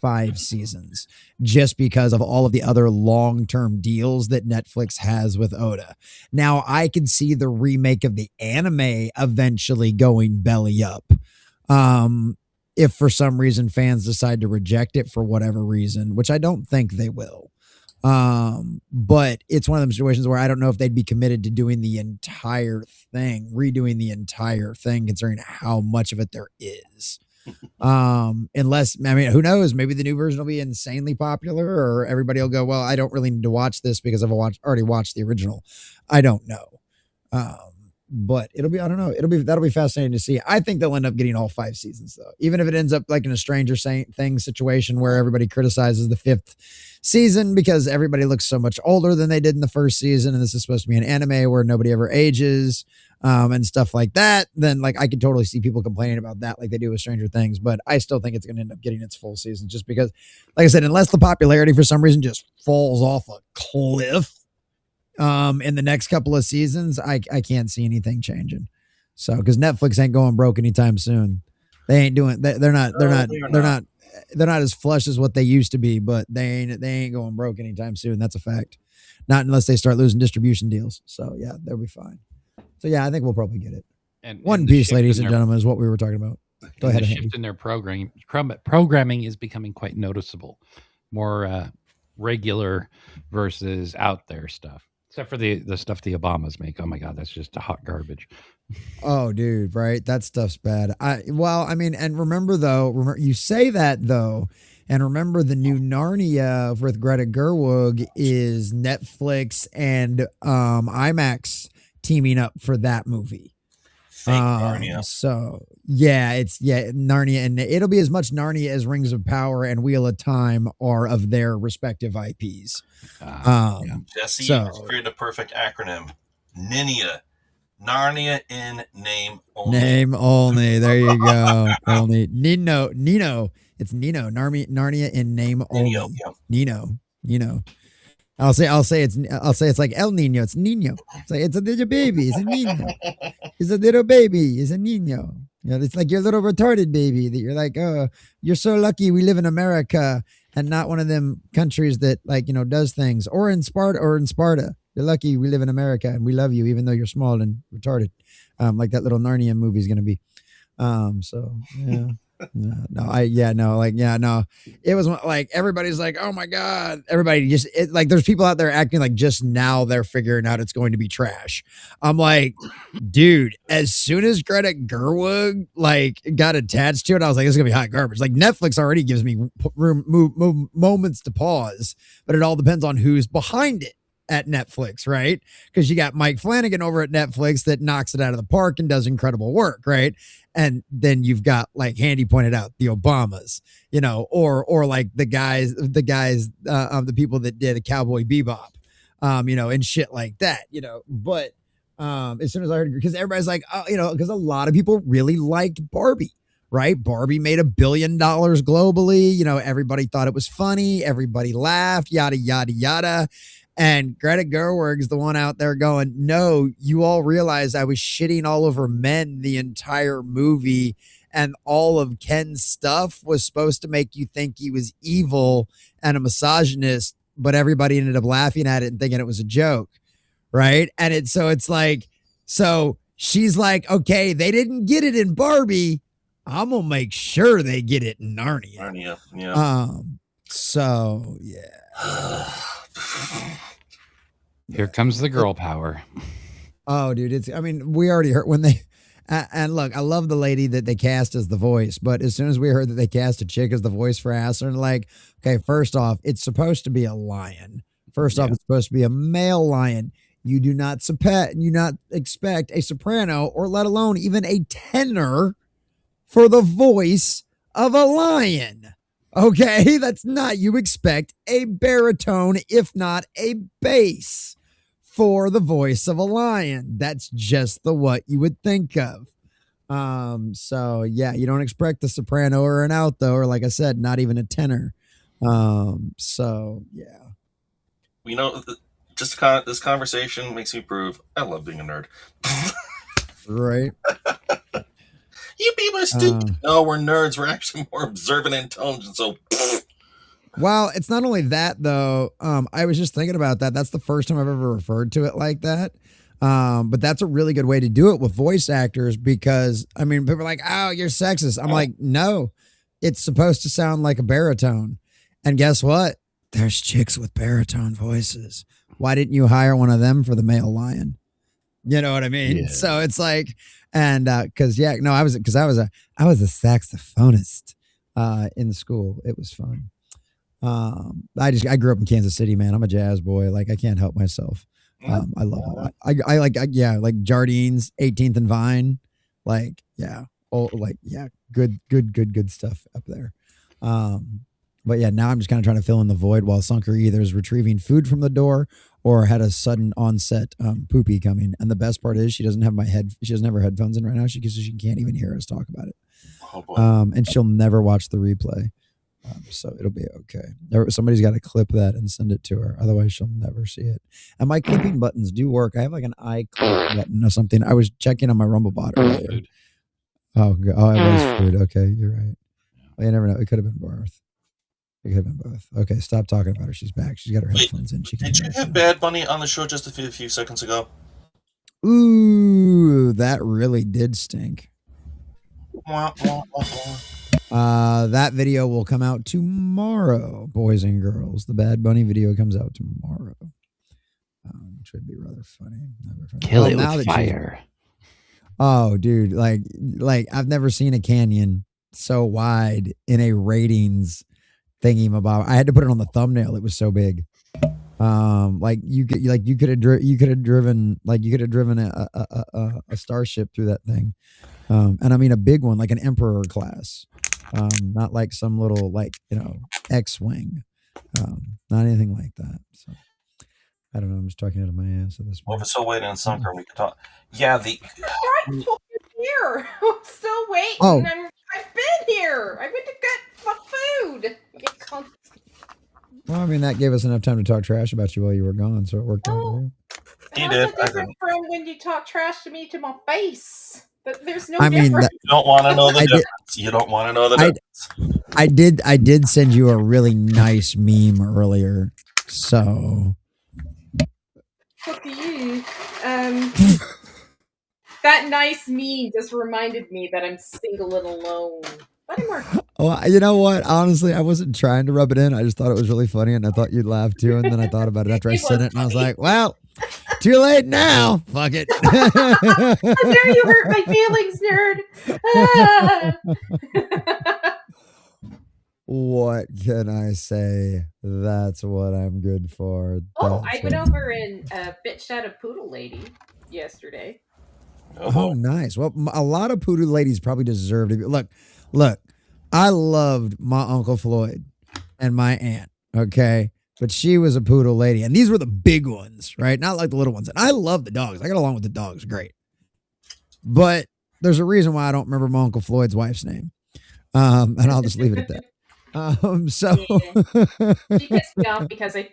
5 seasons just because of all of the other long-term deals that Netflix has with Oda. Now, I can see the remake of the anime eventually going belly up. If for some reason fans decide to reject it for whatever reason, which I don't think they will. But it's one of them situations where I don't know if they'd be committed to doing the entire thing, redoing the entire thing, considering how much of it there is. Unless, I mean, who knows, maybe the new version will be insanely popular, or everybody will go, well, I don't really need to watch this because I've already watched the original. I don't know. But it'll be, I don't know, that'll be fascinating to see. I think they'll end up getting all 5 seasons though, even if it ends up like in a Stranger Things situation where everybody criticizes the 5th season because everybody looks so much older than they did in the first season, and this is supposed to be an anime where nobody ever ages, and stuff like that. Then like I could totally see people complaining about that like they do with Stranger Things, but I still think it's going to end up getting its full season just because, like I said, unless the popularity for some reason just falls off a cliff in the next couple of seasons, I can't see anything changing. So because Netflix ain't going broke anytime soon. They ain't doing, they're not as flush as what they used to be, but they ain't going broke anytime soon. That's a fact. Not unless they start losing distribution deals. So yeah, they'll be fine. So yeah, I think we'll probably get it. And One Piece, ladies and gentlemen, is what we were talking about. Go ahead. The shift in their programming is becoming quite noticeable. More regular versus out there stuff. Except for the stuff the Obamas make. Oh my God, that's just hot garbage. Oh, dude, right? That stuff's bad. I mean, and remember, you say that though, and remember the new Narnia with Greta Gerwig is Netflix and IMAX teaming up for that movie. Narnia. So yeah, Narnia, and it'll be as much Narnia as Rings of Power and Wheel of Time are of their respective IPs. Jesse created a perfect acronym: NINIA. Narnia in name only. Name only. There you go. Only Nino. It's Nino. Narnia in name only. Nino. I'll say it's like El Nino. It's Nino. It's a little baby. It's a Nino. It's a little baby. It's a Nino. You know, it's like your little retarded baby that you're like, oh, you're so lucky we live in America and not one of them countries that like, you know, does things, or in Sparta. You're lucky we live in America and we love you even though you're small and retarded. Like that little Narnia movie is going to be. So yeah. It was like everybody's like, oh my God, everybody just like there's people out there acting like just now they're figuring out it's going to be trash. I'm like, dude, as soon as Greta Gerwig like got attached to it, I was like, it's gonna be hot garbage. Like Netflix already gives me moments to pause, but it all depends on who's behind it at Netflix, right? Because you got Mike Flanagan over at Netflix that knocks it out of the park and does incredible work, right? And then you've got, like Handy pointed out, the Obamas, you know, or like the people that did a Cowboy Bebop, you know, and shit like that, you know. But as soon as I heard, because everybody's like, oh, you know, because a lot of people really liked Barbie, right? Barbie made $1 billion globally. You know, everybody thought it was funny. Everybody laughed, yada, yada, yada. And Greta Gerwig's the one out there going, no, you all realize I was shitting all over men the entire movie, and all of Ken's stuff was supposed to make you think he was evil and a misogynist, but everybody ended up laughing at it and thinking it was a joke, right? And it's like, so she's like, okay, they didn't get it in Barbie. I'm gonna make sure they get it in Narnia. Yeah. So yeah. Here comes the girl power. Oh, dude, we already heard when they, and look, I love the lady that they cast as the voice, but as soon as we heard that they cast a chick as the voice for Aslan, like, okay, first off, it's supposed to be a lion. First off, it's supposed to be a male lion. You do not expect a soprano, or let alone even a tenor, for the voice of a lion. Okay, that's not, you expect a baritone, if not a bass, for the voice of a lion. That's just what you would think of. So yeah, you don't expect a soprano or an alto, or like I said, not even a tenor. So yeah. You know, this conversation makes me prove I love being a nerd. Right. You people are stupid. No, we're nerds. We're actually more observant and intelligent. So Well, it's not only that though. I was just thinking about that. That's the first time I've ever referred to it like that. But that's a really good way to do it with voice actors because I mean, people are like, "Oh, you're sexist." I'm like, "No, it's supposed to sound like a baritone." And guess what? There's chicks with baritone voices. Why didn't you hire one of them for the male lion? You know what I mean? Yeah. So it's like, and because I was a saxophonist in school. It was fun. I grew up in Kansas City, man. I'm a jazz boy. Like I can't help myself. I love it. I like Jardine's 18th and Vine. Like, good stuff up there. But yeah, now I'm just kind of trying to fill in the void while Sunker either is retrieving food from the door or had a sudden onset poopy coming. And the best part is she doesn't have her headphones in right now. She can't even hear us talk about it. Oh, boy. And she'll never watch the replay. So it'll be okay. Somebody's got to clip that and send it to her. Otherwise, she'll never see it. And my clipping buttons do work. I have like an iClip button or something. I was checking on my Rumble bot earlier. Food. Oh, it was food. Okay, you're right. Well, you never know. It could have been both. It could have been both. Okay, stop talking about her. She's back. She's got her headphones in. She can Did hear you us have now. Bad Bunny on the show just a few seconds ago? Ooh, that really did stink. Wah, wah, wah, wah. That video will come out tomorrow, boys and girls. The Bad Bunny video comes out tomorrow, which would be rather funny. Kill it now with that fire. Oh, dude, like I've never seen a canyon so wide in a ratings thingy-mabob. I had to put it on the thumbnail. It was so big. You could have driven a starship through that thing. And I mean a big one, like an Emperor class. Not like some little X-wing. Not anything like that. So I don't know. I'm just talking out of my ass at this Well, point. if it's still waiting on Sunker, we can talk. Yeah, I'm here. I'm still waiting. Oh. I've been here. I went to get my food. You cunt. Well, I mean, that gave us enough time to talk trash about you while you were gone, so it worked out. Oh. He How's did. that different from when you talk trash to me to my face? But there's no I mean, difference. You don't want to know the I did- difference. You don't want to know the difference. I did send you a really nice meme earlier, so Fuck you. That nice meme just reminded me that I'm single and alone. But I'm working. well, you know what? Honestly, I wasn't trying to rub it in. I just thought it was really funny, and I thought you'd laugh too. And then I thought about it after I It sent was it, and I was funny. like, "Well, too late now. Fuck it." How dare you hurt my feelings, nerd? Ah. What can I say? That's what I'm good for. Oh, That's I went what- over and bitched at a poodle lady yesterday. Oh, nice. Well, a lot of poodle ladies probably deserve to be. Look, I loved my Uncle Floyd and my aunt, okay? But she was a poodle lady. And these were the big ones, right? Not like the little ones. And I love the dogs. I got along with the dogs great. But there's a reason why I don't remember my Uncle Floyd's wife's name. And I'll just leave it at that. She pissed me off because I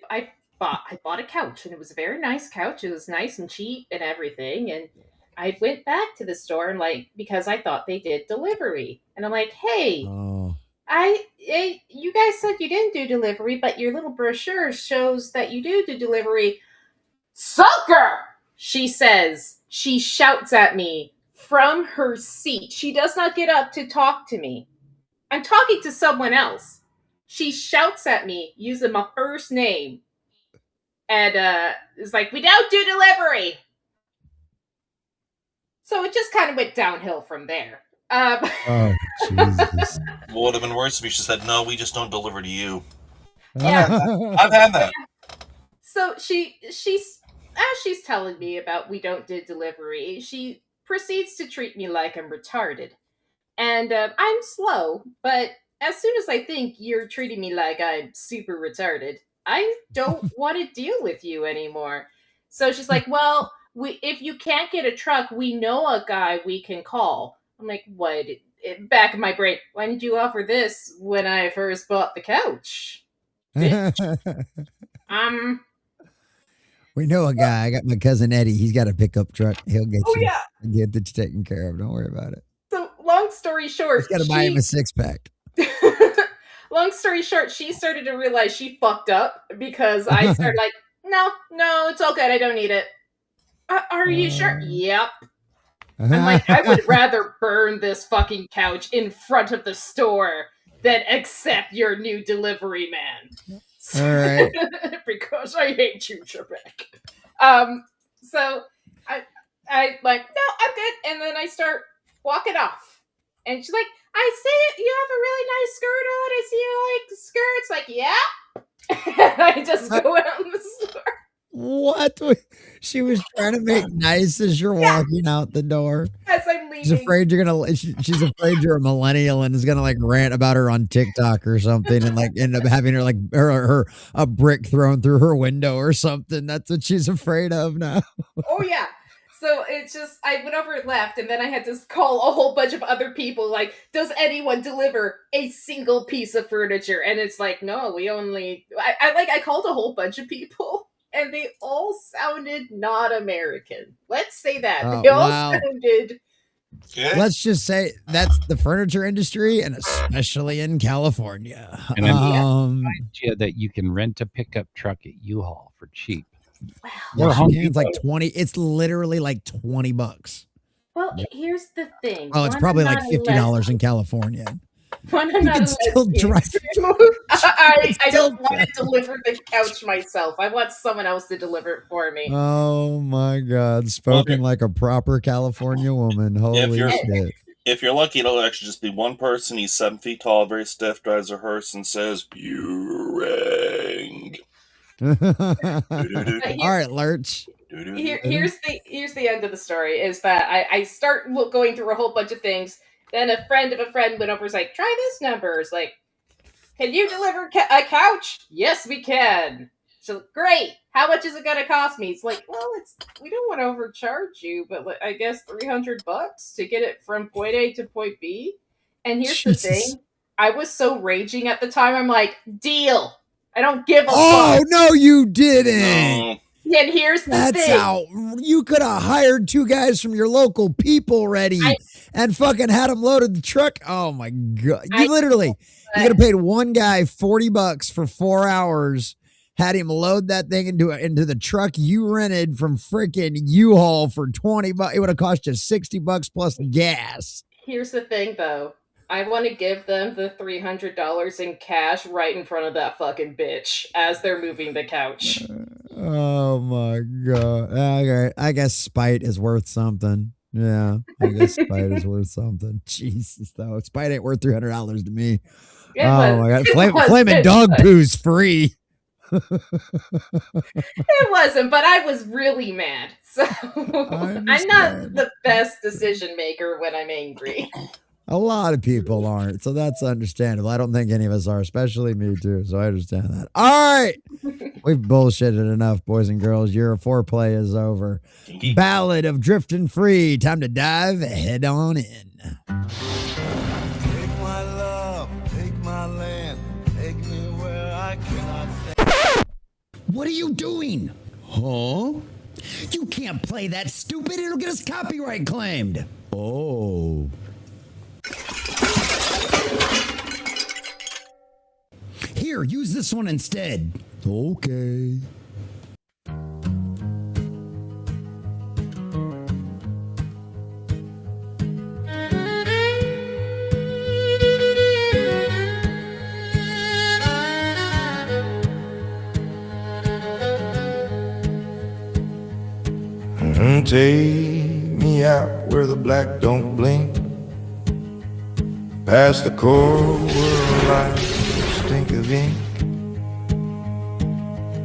bought a couch, and it was a very nice couch. It was nice and cheap and everything. And I went back to the store and because I thought they did delivery. And I'm like, hey, you guys said you didn't do delivery, but your little brochure shows that you do delivery. Sucker! She says. She shouts at me from her seat. She does not get up to talk to me. I'm talking to someone else. She shouts at me using my first name. And is like, we don't do delivery. So it just kind of went downhill from there. Oh, Jesus. What would have been worse if she said, no, we just don't deliver to you. Yeah. I've had that. So she's as she's telling me about we don't do delivery, she proceeds to treat me like I'm retarded. And I'm slow, but as soon as I think you're treating me like I'm super retarded, I don't want to deal with you anymore. So she's like, well, if you can't get a truck, we know a guy we can call. I'm like, what? Back in my brain, why did you offer this when I first bought the couch? We know a guy. I got my cousin Eddie. He's got a pickup truck. He'll get get it taken care of. Don't worry about it. So long story short, He's got to buy him a 6-pack. long story short, she started to realize she fucked up because I started like, no, it's all good. I don't need it. Are you sure? Yep. I'm like, I would rather burn this fucking couch in front of the store than accept your new delivery man. All right. Because I hate you, Trebek. So I like, no, I'm good. And then I start walking off. And she's like, I see you have a really nice skirt on. I see you like skirts. Like, yeah. And I just go out in the store. What? She was trying to make nice as you're walking out the door. As I'm leaving. She's afraid she's afraid you're a millennial and is gonna like rant about her on TikTok or something and like end up having her like her a brick thrown through her window or something. That's what she's afraid of now. Oh yeah. So it's just, I went over and left, and then I had to call a whole bunch of other people, like, does anyone deliver a single piece of furniture? And it's like, no, we only, I called a whole bunch of people, and they all sounded not American. Let's say that. They all sounded... Yeah. Let's just say that's the furniture industry, and especially in California. And then that you can rent a pickup truck at U-Haul for cheap. Wow. Or it's like 20. It's literally like $20. Well, here's the thing. Oh, it's probably like $50 in California. You can still drive. I don't want to deliver the couch myself. I want someone else to deliver it for me. Oh my God. Spoken like a proper California woman. Holy shit. If you're lucky, it'll actually just be one person. He's 7 feet tall, very stiff, drives a hearse, and says, "You rang." All right, Lurch. Here's the end of the story, is that I start going through a whole bunch of things. Then a friend of a friend went over and was like, try this number. It's like, can you deliver a couch? Yes, we can. So, great. How much is it going to cost me? It's like, well, we don't want to overcharge you, but I guess $300 to get it from point A to point B. And here's the thing. I was so raging at the time. I'm like, deal. I don't give a fuck. Oh, no, you didn't. No. And here's the thing. How you could have hired 2 guys from your local people ready and fucking had them loaded the truck. Oh my God. You could have paid one guy $40 for 4 hours, had him load that thing into the truck you rented from freaking U-Haul for $20. It would have cost you $60 plus gas. Here's the thing though. I want to give them the $300 in cash right in front of that fucking bitch as they're moving the couch. Oh my God. Okay. I guess spite is worth something. Yeah. I guess spite is worth something. Jesus, though. Spite ain't worth $300 to me. My God. Flaming dog poo's free. It wasn't, but I was really mad. So I'm not the best decision maker when I'm angry. A lot of people aren't, so that's understandable. I don't think any of us are, especially me too, so I understand that. All right. We've bullshitted enough, boys and girls. Your foreplay is over. Ballad of Drifting Free. Time to dive head on in. Take my love, take my land, take me where I cannot. What are you doing? Huh? You can't play that stupid. It'll get us copyright claimed. Oh. Here, use this one instead. Okay. Take me out where the black don't blink, past the coral world like a stink of ink.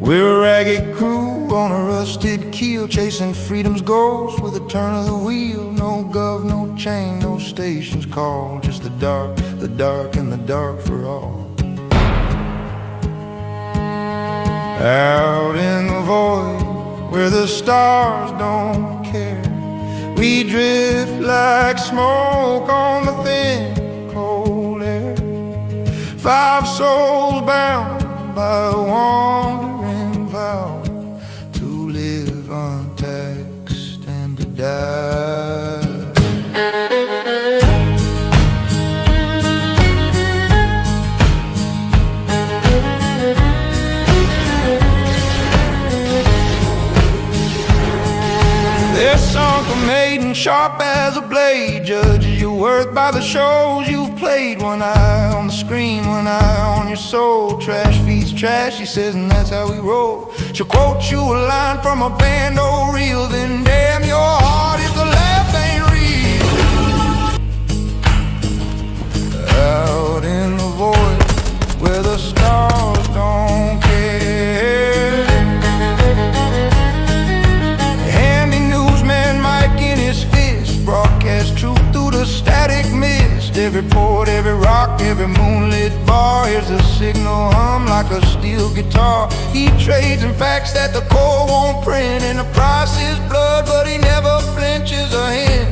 We're a ragged crew on a rusted keel, chasing freedom's ghost with a turn of the wheel. No gov, no chain, no stations call, just the dark and the dark for all. Out in the void where the stars don't care, we drift like smoke on the thin cold air. 5 souls bound by a wandering vow to live untaxed and to die. sharp as a blade, judges your worth by the shows you've played. One eye on the screen, one eye on your soul. Trash feeds trash, she says, and that's how we roll. She'll quote you a line from a band, oh real, then damn your heart if the laugh ain't real. Out in the void where the stars don't care, handy newsman Mike in his fist broadcast truth through the static mist. Every port, every rock, every moonlit bar, here's a signal hum like a steel guitar. He trades in facts that the core won't print, and the price is blood, but he never flinches a hint.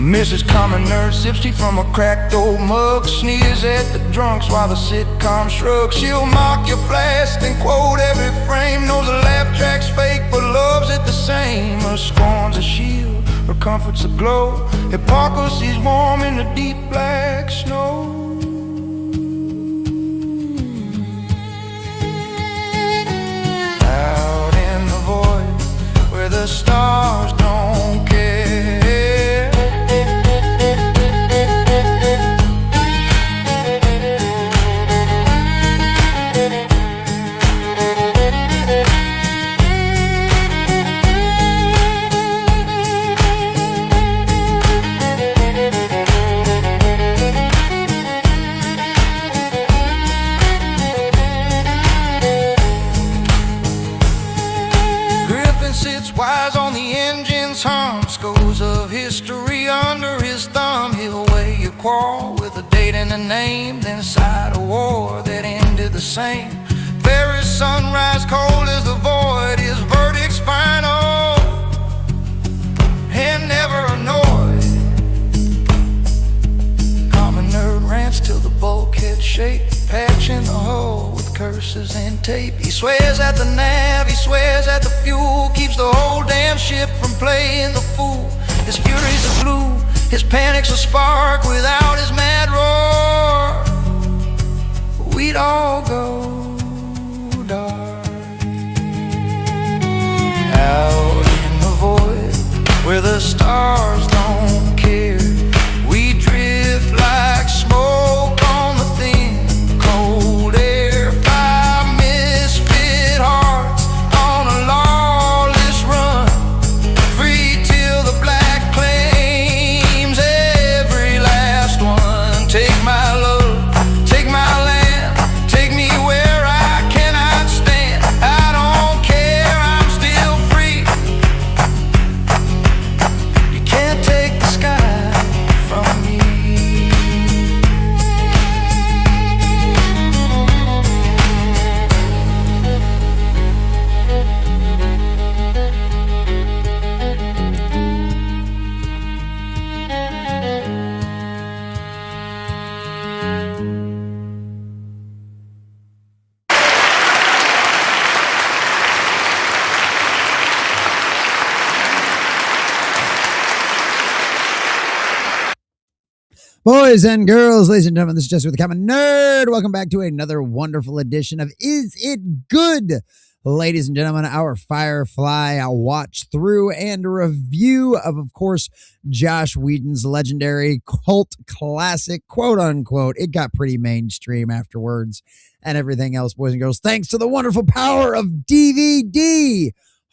Mrs. Common Nerd sips tea from a cracked old mug, sneers at the drunks while the sitcom shrugs. She'll mock your flash and quote every frame, knows the laugh track's fake but loves it the same. Her scorn's a shield, her comfort's a glow, hypocrisy's warm in the deep black snow. Out in the void where the stars don't care, wise on the engine's hum, scores of history under his thumb. He'll weigh your quarrel with a date and a name, then decide a war that ended the same. Very sunrise, cold as the void, his verdict's final and never annoyed. Common nerd rants till the bulkhead shake, patching the hole with curses and tape. He swears at the nav, he swears at the fuel, keeps the whole damn ship from playing the fool. His fury's a glue, his panic's a spark. Without his mad roar, we'd all go dark. Out in the void where the stars don't care, we drift like smoke on the thin cold air. Five misfit hearts on a lawless run, free till the black claims every last one. Take my love, take my land, take me where I cannot stand. I don't care, I'm still free. You can't take the sky from me. Boys and girls, ladies and gentlemen, this is Jesse with the Common Nerd. Welcome back to another wonderful edition of Is It Good? Ladies and gentlemen, our Firefly watch through and review of course, Joss Whedon's legendary cult classic, quote unquote. It got pretty mainstream afterwards and everything else, boys and girls, thanks to the wonderful power of DVD,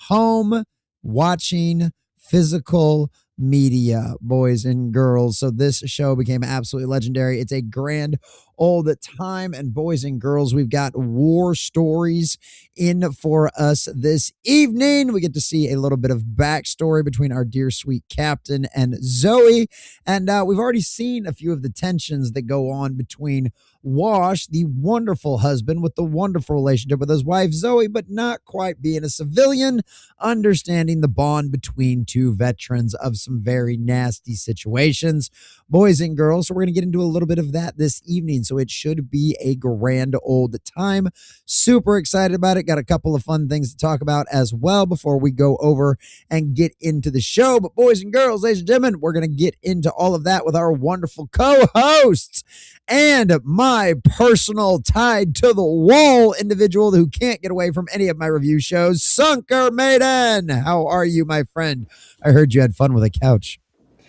home watching physical media, boys and girls. So this show became absolutely legendary. It's a grand old time, and boys and girls, we've got war stories in for us this evening. We get to see a little bit of backstory between our dear sweet captain and Zoe, and we've already seen a few of the tensions that go on between Wash, the wonderful husband with the wonderful relationship with his wife Zoe, but not quite being a civilian, understanding the bond between two veterans of some very nasty situations, boys and girls. So we're going to get into a little bit of that this evening. so it should be a grand old time. Super excited about it. Got a couple of fun things to talk about as well before we go over and get into the show. But boys and girls, ladies and gentlemen, we're going to get into all of that with our wonderful co-hosts and my personal tied to the wall individual who can't get away from any of my review shows, Sunker Maiden. How are you, my friend? I heard you had fun with a couch.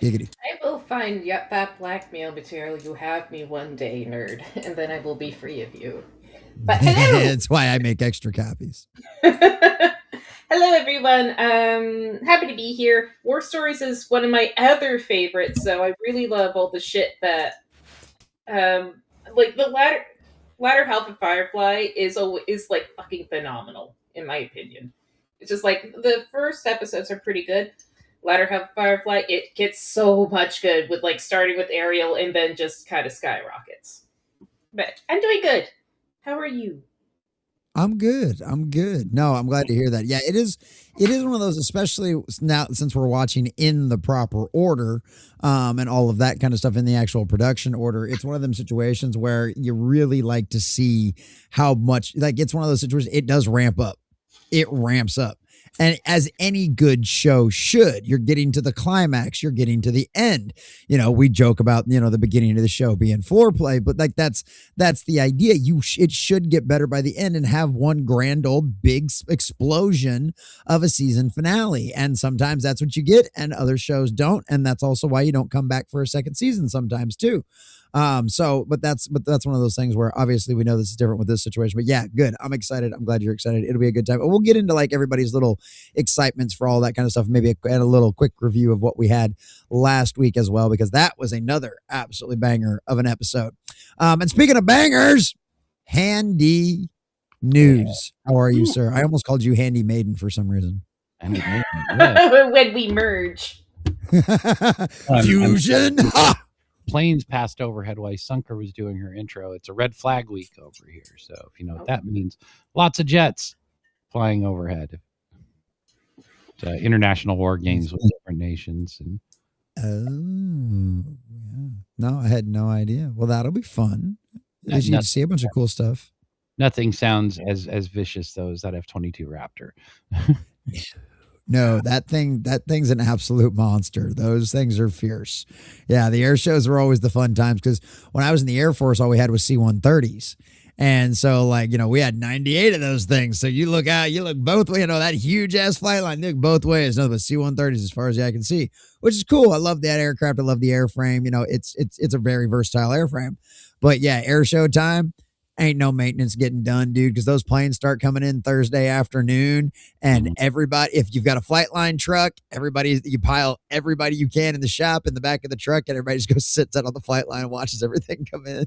Giggity. I will find that blackmail material you have me one day, nerd, and then I will be free of you. But hello! That's why I make extra copies. Hello, everyone. Happy to be here. War Stories is one of my other favorites, so I really love all the shit that, like the latter half of Firefly is like fucking phenomenal, in my opinion. It's just like the first episodes are pretty good. Latter half of Firefly, it gets so much good with like starting with Ariel and then just kind of skyrockets. But I'm doing good. How are you? I'm good. No, I'm glad to hear that. Yeah, it is one of those, especially now since we're watching in the proper order, and all of that kind of stuff in the actual production order. It's one of them situations where you really like to see how much, like, it's one of those situations, it does ramp up. It ramps up. And as any good show should, you're getting to the climax, you're getting to the end. You know, we joke about, the beginning of the show being foreplay, but like that's the idea. It should get better by the end and have one grand old big explosion of a season finale. And sometimes that's what you get and other shows don't. And that's also why you don't come back for a second season sometimes too. But that's one of those things where obviously we know this is different with this situation, but yeah, good. I'm excited. I'm glad you're excited. It'll be a good time. We'll get into like everybody's little excitements for all that kind of stuff. Maybe a little quick review of what we had last week as well, because that was another absolutely banger of an episode. And speaking of bangers, Handy News. How are you, sir? I almost called you Handy Maiden for some reason. Handy Maiden, yeah. When we merge. Fusion. Planes passed overhead while Sunker was doing her intro. It's a red flag week over here. So if you know what that means, lots of jets flying overhead. International war games with different nations. And no, I had no idea. Well, that'll be fun. You get to see a bunch of cool stuff. Nothing sounds as vicious though as that F-22 Raptor. No, that thing's an absolute monster. Those things are fierce. Yeah, the air shows were always the fun times because when I was in the Air Force, all we had was C-130s. And so, like, we had 98 of those things. So you look out, you look both ways, that huge ass flight line, look both ways. Nothing but C-130s as far as I can see, which is cool. I love that aircraft. I love the airframe. It's a very versatile airframe. But yeah, air show time. Ain't no maintenance getting done, dude, because those planes start coming in Thursday afternoon, and everybody, if you've got a flight line truck, you pile everybody you can in the shop in the back of the truck, and everybody just goes sits out on the flight line and watches everything come in.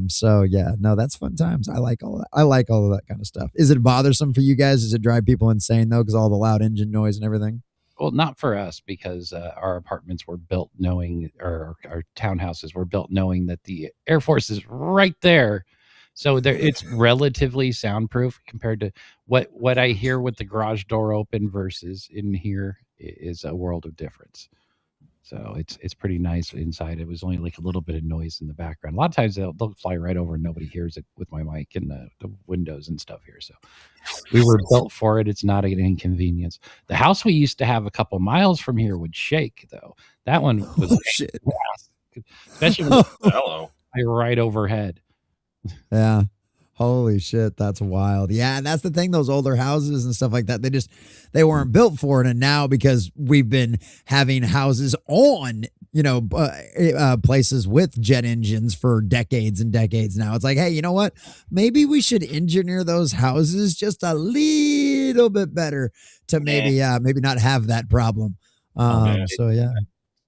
So yeah, no, that's fun times. I like all of that. I like all of that kind of stuff. Is it bothersome for you guys? Does it drive people insane though, because all the loud engine noise and everything? Well, not for us, because our apartments were built knowing, or our townhouses were built knowing that the Air Force is right there. So it's relatively soundproof compared to what I hear with the garage door open versus in here is a world of difference. So it's pretty nice inside. It was only like a little bit of noise in the background. A lot of times they'll fly right over and nobody hears it with my mic and the windows and stuff here. So we were built for it. It's not an inconvenience. The house we used to have a couple miles from here would shake though. That one was shit. Especially when Hello. right overhead. Yeah. Holy shit. That's wild. Yeah. And that's the thing. Those older houses and stuff like that, they weren't built for it. And now because we've been having houses on, places with jet engines for decades and decades now, it's like, hey, you know what? Maybe we should engineer those houses just a little bit better to maybe not have that problem. So yeah.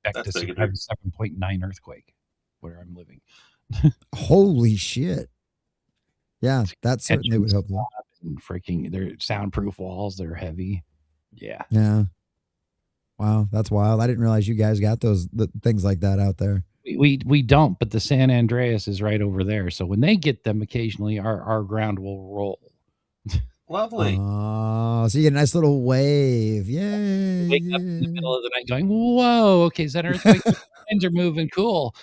Expect to survive a 7.9 earthquake where I'm living. Holy shit. Yeah, that certainly would help. Freaking, they're soundproof walls. They're heavy. Yeah. Yeah. Wow, that's wild. I didn't realize you guys got the things like that out there. We don't, but the San Andreas is right over there. So when they get them occasionally, our ground will roll. Lovely. Oh, so you get a nice little wave. Yay. Wake up in the middle of the night going, whoa, okay, is that an earthquake? The winds are moving, cool.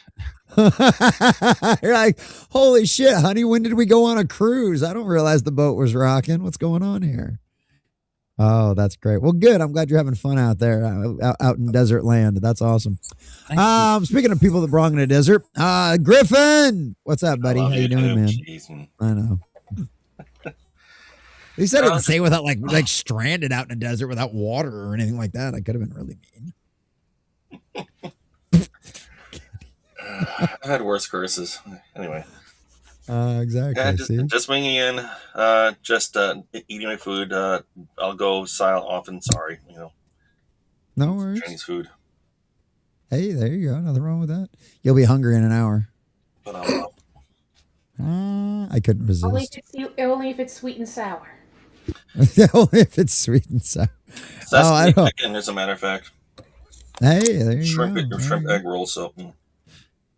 You're like, holy shit, honey, when did we go on a cruise? I don't realize the boat was rocking. What's going on here? Oh, that's great. Well, good. I'm glad you're having fun out there, out in desert land. That's awesome. Speaking of people that belong in a desert, Gryffen, what's up, buddy? How you doing, man? Jeez. I know. At least I didn't say without like stranded out in a desert without water or anything like that. I could have been really mean. I've had worse curses. Anyway. Exactly. Yeah, just winging in, eating my food. I'll go silent often. Sorry, No worries. Chinese food. Hey, there you go. Nothing wrong with that. You'll be hungry in an hour. But I couldn't resist. Only if it's sweet and sour. Only if it's sweet and sour. Sesame chicken, as a matter of fact. Hey, there you go. Shrimp egg roll.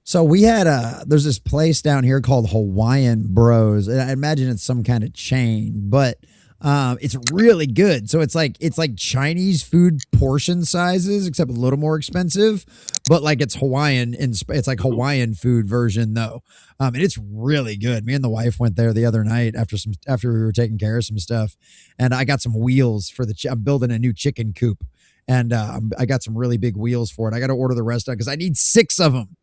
So we had there's this place down here called Hawaiian Bros. I imagine it's some kind of chain, but it's really good. So it's like Chinese food portion sizes, except a little more expensive, but like it's Hawaiian it's like Hawaiian food version though. And it's really good. Me and the wife went there the other night after we were taking care of some stuff, and I got some wheels for I'm building a new chicken coop, and I got some really big wheels for it. I got to order the rest out because I need 6 of them.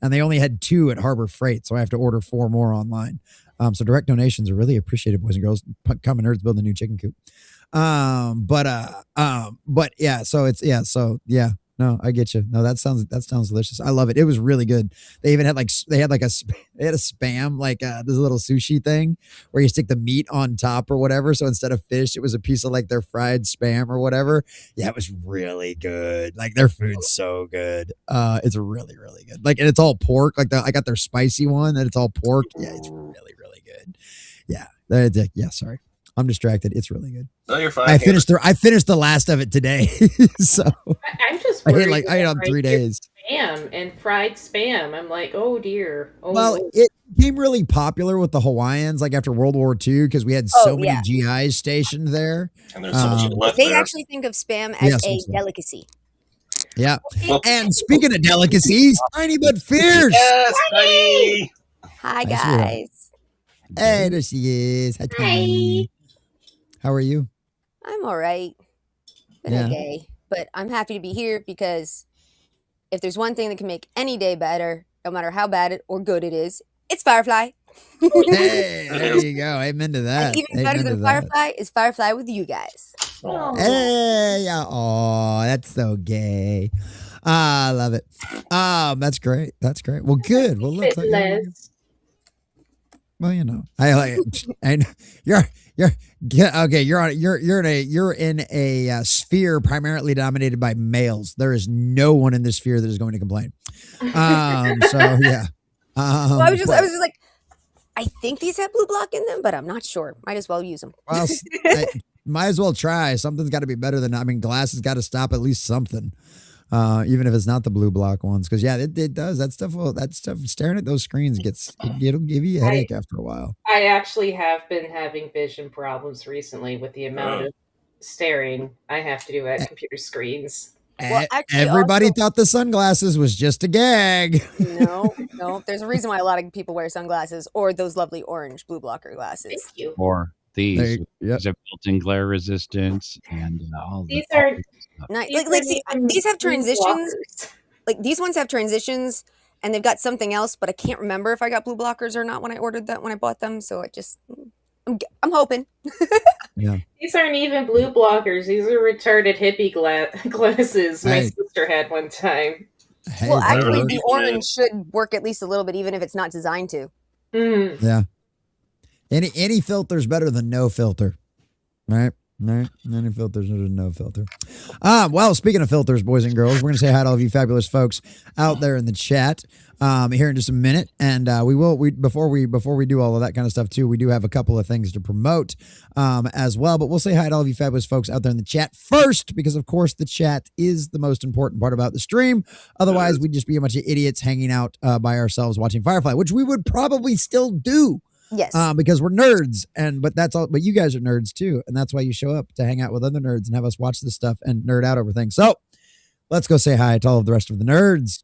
And they only had 2 at Harbor Freight, so I have to order 4 more online. So direct donations are really appreciated, boys and girls. Come and nerds build a new chicken coop. But yeah, so no, I get you. No, that sounds delicious. I love it. It was really good. They even had a spam, like this little sushi thing where you stick the meat on top or whatever. So instead of fish, it was a piece of like their fried spam or whatever. Yeah, it was really good. Like their food's so good. It's really, really good. Like, and it's all pork. Like I got their spicy one and it's all pork. Yeah, it's really, really good. Yeah. Yeah. Sorry. I'm distracted. It's really good. No, you're fine. I finished the last of it today. So I'm just I worried. ate it on 3 days. Spam and fried spam. I'm like, oh dear. Oh, well, it became really popular with the Hawaiians, like after World War II, because we had so many GIs stationed there. And there's so much left They there. actually think of spam as a delicacy. Yeah. And speaking of delicacies, Tiny but Fierce. Yes, Tiny. Hi, guys. Hey, there she is. Hi, Tiny. How are you? I'm all right. Been a day, but I'm happy to be here because if there's one thing that can make any day better, no matter how bad or good it is, it's Firefly. Hey, there you go. Amen to that. And even better than Firefly is Firefly with you guys. Hey, oh, that's so gay. I love it. That's great. That's great. Well, good. Well, looks like well, I like it. And you're okay. You're in a sphere primarily dominated by males. There is no one in this sphere that is going to complain. So yeah. I was just like, I think these have blue block in them, but I'm not sure. Might as well use them. Well, might as well try. Something's got to be better than. I mean, glass has got to stop at least something. Even if it's not the blue block ones, because it does that stuff. Staring at those screens it'll give you a headache after a while. I actually have been having vision problems recently with the amount of staring I have to do at computer screens. Well, everybody thought the sunglasses was just a gag. No. There's a reason why a lot of people wear sunglasses or those lovely orange blue blocker glasses. Thank you. Or these have built-in glare resistance and all these are these have transitions. Like these ones have transitions, and they've got something else, but I can't remember if I got blue blockers or not when I bought them. So I'm hoping. Yeah. These aren't even blue blockers. These are retarded hippie glasses my sister had one time. Hey, well, actually, the orange should work at least a little bit, even if it's not designed to. Mm. Yeah. Any filter's better than no filter, right? Right? Any filters better than no filter. Well, speaking of filters, boys and girls, we're going to say hi to all of you fabulous folks out there in the chat here in just a minute. And before we do all of that kind of stuff too, we do have a couple of things to promote as well. But we'll say hi to all of you fabulous folks out there in the chat first, because of course the chat is the most important part about the stream. Otherwise, we'd just be a bunch of idiots hanging out by ourselves watching Firefly, which we would probably still do. Yes. Because we're nerds, but that's all. But you guys are nerds too, and that's why you show up to hang out with other nerds and have us watch this stuff and nerd out over things. So let's go say hi to all of the rest of the nerds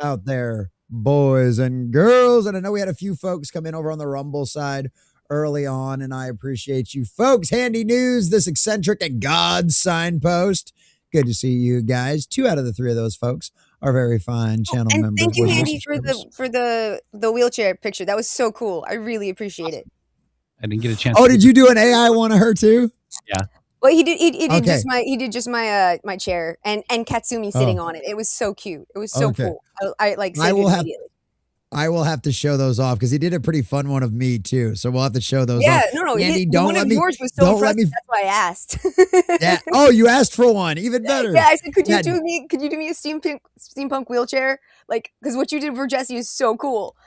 out there, boys and girls. And I know we had a few folks come in over on the Rumble side early on, and I appreciate you folks. Handy News, this eccentric and God signpost. Good to see you guys. 2 out of the 3 of those folks are very fine channel and members. thank you, Handy, for the wheelchair picture. That was so cool. I really appreciate it. I didn't get a chance. Oh, did you do an AI one of her too? Yeah. Well, he did. He did Okay. just my my chair and Katsumi sitting on it. It was so cute. It was so cool. I like. Saved it immediately. I will have to show those off because he did a pretty fun one of me too. So we'll have to show those off. Yeah, no. Andy, don't let me. Yours was so impressive. That's why I asked. Yeah. Oh, you asked for one. Even better. Yeah, I said, could you do me a steampunk wheelchair? Like, because what you did for Jesse is so cool.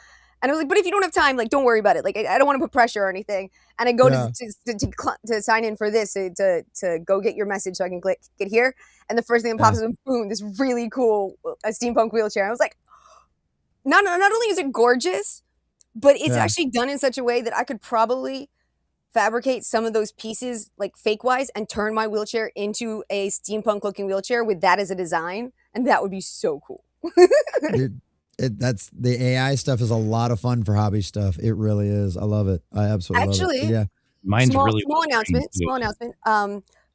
And I was like, but if you don't have time, like, don't worry about it. Like, I don't want to put pressure or anything. And I go to sign in for this to go get your message so I can get here. And the first thing that pops up, boom, this really cool steampunk wheelchair. I was like, not only is it gorgeous, but it's actually done in such a way that I could probably fabricate some of those pieces like fake wise and turn my wheelchair into a steampunk looking wheelchair with that as a design. And that would be so cool. That's the AI stuff is a lot of fun for hobby stuff. It really is. I love it. I absolutely love it. Yeah. Mine's small announcement.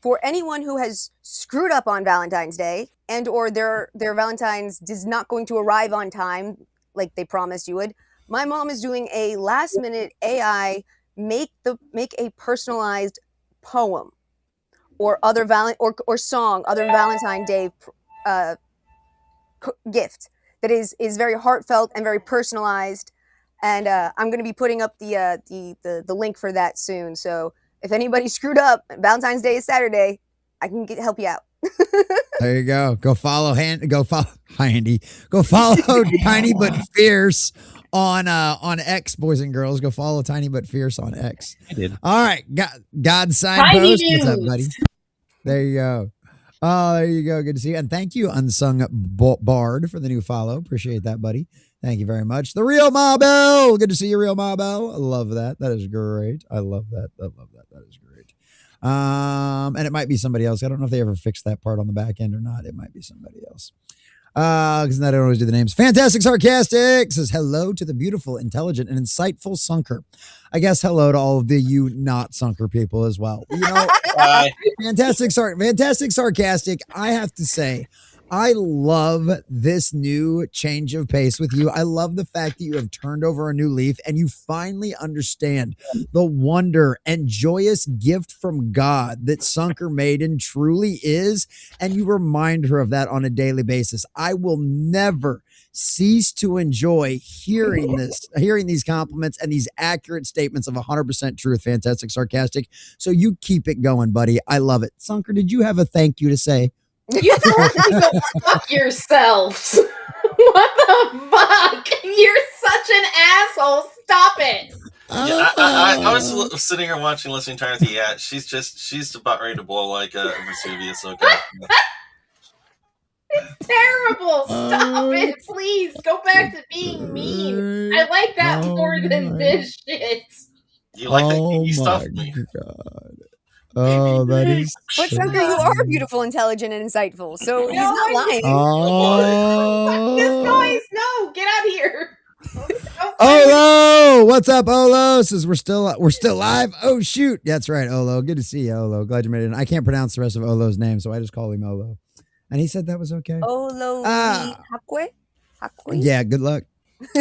For anyone who has screwed up on Valentine's Day and or their Valentine's is not going to arrive on time like they promised you would, my mom is doing a last minute AI make a personalized poem or other or song, other Valentine's Day gift that is very heartfelt and very personalized. And I'm going to be putting up the link for that soon. So if anybody screwed up, Valentine's Day is Saturday, I can help you out. There you go. Go follow Handy. Go follow Tiny But Fierce on X, boys and girls. Go follow Tiny But Fierce on X. I did. All right. God signpost. What's up, buddy? There you go. Oh, there you go. Good to see you. And thank you, Unsung Bard, for the new follow. Appreciate that, buddy. Thank you very much. The Real Mabel. Good to see you, Real Mabel. I love that. That is great. I love that. That is great. And it might be somebody else. I don't know if they ever fixed that part on the back end or not. It might be somebody else. Because I don't always do the names. Fantastic Sarcastic says hello to the beautiful, intelligent, and insightful Sunker. I guess hello to all of the you not Sunker people as well. You know, Fantastic Sarcastic. I have to say, I love this new change of pace with you. I love the fact that you have turned over a new leaf and you finally understand the wonder and joyous gift from God that Sunker Maiden truly is. And you remind her of that on a daily basis. I will never cease to enjoy hearing these compliments and these accurate statements of 100% truth. Fantastic Sarcastic. So you keep it going, buddy. I love it. Sunker, did you have a thank you to say? You told me to go fuck yourselves. What the fuck? You're such an asshole. Stop it. Yeah, I was sitting here listening to her. Yeah, she's about ready to blow like a Vesuvius. Okay. It's terrible. Stop it, please. Go back to being mean. I like that more than this shit. You like that? You stuffed me. God. Oh, that is. But Sunker, you are beautiful, intelligent, and insightful. So he's not lying. Oh, This noise. No, get out of here. Olo, what's up, Olo? Says we're still live. Oh shoot, that's right, Olo. Good to see you, Olo. Glad you made it in. I can't pronounce the rest of Olo's name, so I just call him Olo, and he said that was okay. Olo Hakwe? Yeah, good luck.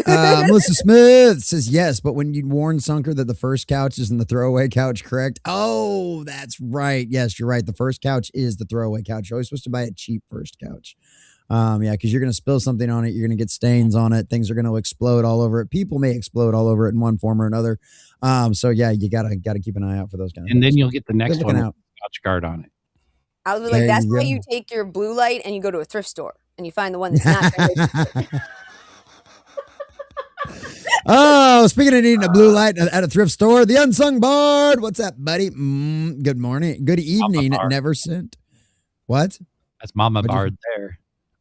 Melissa Smith says yes, but when you warn Sunker that the first couch isn't the throwaway couch, correct? Oh, that's right. Yes, you're right. The first couch is the throwaway couch. You're always supposed to buy a cheap first couch. Yeah, because you're going to spill something on it. You're going to get stains on it. Things are going to explode all over it. People may explode all over it in one form or another. So yeah, you gotta keep an eye out for those kind of things. And then you'll get the next one with out. a couch guard on it. I was like, that's why you take your blue light and you go to a thrift store and you find the one that's not. Oh, speaking of needing a blue light at a thrift store, the Unsung Bard. What's up, buddy? Good morning. Good evening. Never sent. What? That's Mama Bard there.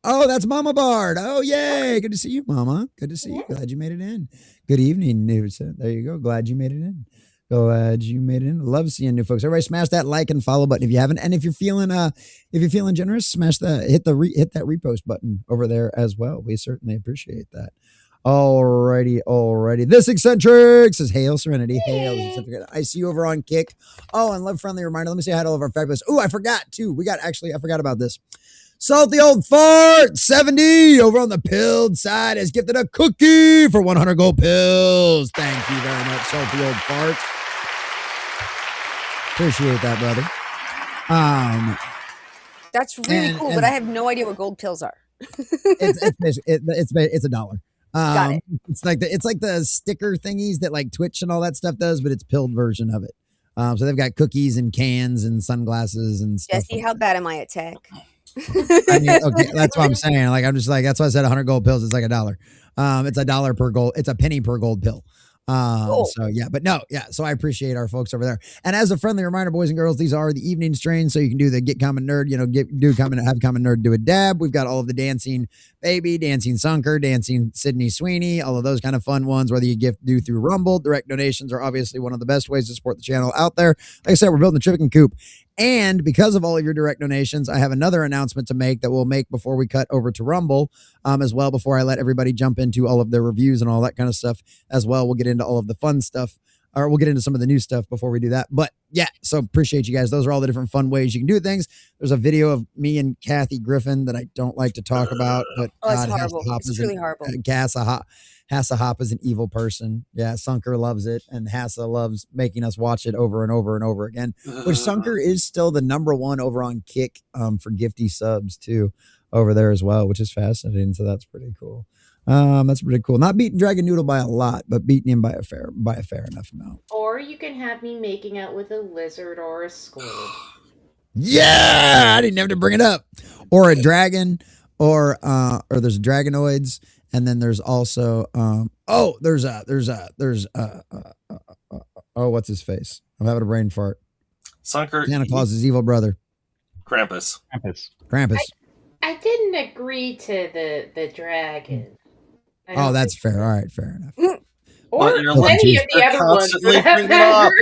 Oh, that's Mama Bard. Oh, yay. Good to see you, Mama. Good to see you. Glad you made it in. Good evening, news. There you go. Glad you made it in. Glad you made it in. Love seeing new folks. Everybody smash that like and follow button if you haven't. And if you're feeling generous, hit that repost button over there as well. We certainly appreciate that. Alrighty. This eccentric says, hail Serenity. Hail. I see you over on Kick. Oh, and love friendly reminder. Let me say hi to all of our fabulous. Oh, I forgot too. I forgot about this. Salty Old Fart 70 over on the pilled side has gifted a cookie for 100 gold pills. Thank you very much, Salty Old Fart. Appreciate that, brother. That's really cool, but I have no idea what gold pills are. It's $1. Got it. It's like the sticker thingies that like Twitch and all that stuff does, but it's pilled version of it. So they've got cookies and cans and sunglasses and stuff. Jesse, how bad am I at tech? I mean, okay, that's what I'm saying. Like, I'm just like, that's why I said 100 gold pills. It's like $1. It's $1 per gold. It's a penny per gold pill. Cool. So yeah, but no, yeah. So I appreciate our folks over there. And as a friendly reminder, boys and girls, these are the evening strains. So you can do the Get Common Nerd, have Common Nerd do a dab. We've got all of the Dancing Baby, Dancing Sunker, Dancing Sydney Sweeney, all of those kind of fun ones, whether you do through Rumble. Direct donations are obviously one of the best ways to support the channel out there. Like I said, we're building the chicken coop. And because of all of your direct donations, I have another announcement to make that we'll make before we cut over to Rumble as well, before I let everybody jump into all of their reviews and all that kind of stuff as well. We'll get into all of the fun stuff, or we'll get into some of the new stuff before we do that. But yeah, so appreciate you guys. Those are all the different fun ways you can do things. There's a video of me and Kathy Griffin that I don't like to talk about, but it's horrible. It's really horrible. Hasselhoff is an evil person. Yeah, Sunker loves it, and Hassa loves making us watch it over and over and over again, which Sunker is still the #1 over on Kick for gifty subs too over there as well, which is fascinating. So that's pretty cool. That's pretty cool. Not beating Dragon Noodle by a lot, but beating him by a fair enough amount. Or you can have me making out with a lizard or a squid. Yeah, I didn't have to bring it up. Or a dragon, or there's dragonoids. And then there's also, what's his face? I'm having a brain fart. Sunker. Santa Claus's evil brother. Krampus. I didn't agree to the dragon. Oh, that's fair. All right, fair enough. Or any of the other ones for that matter.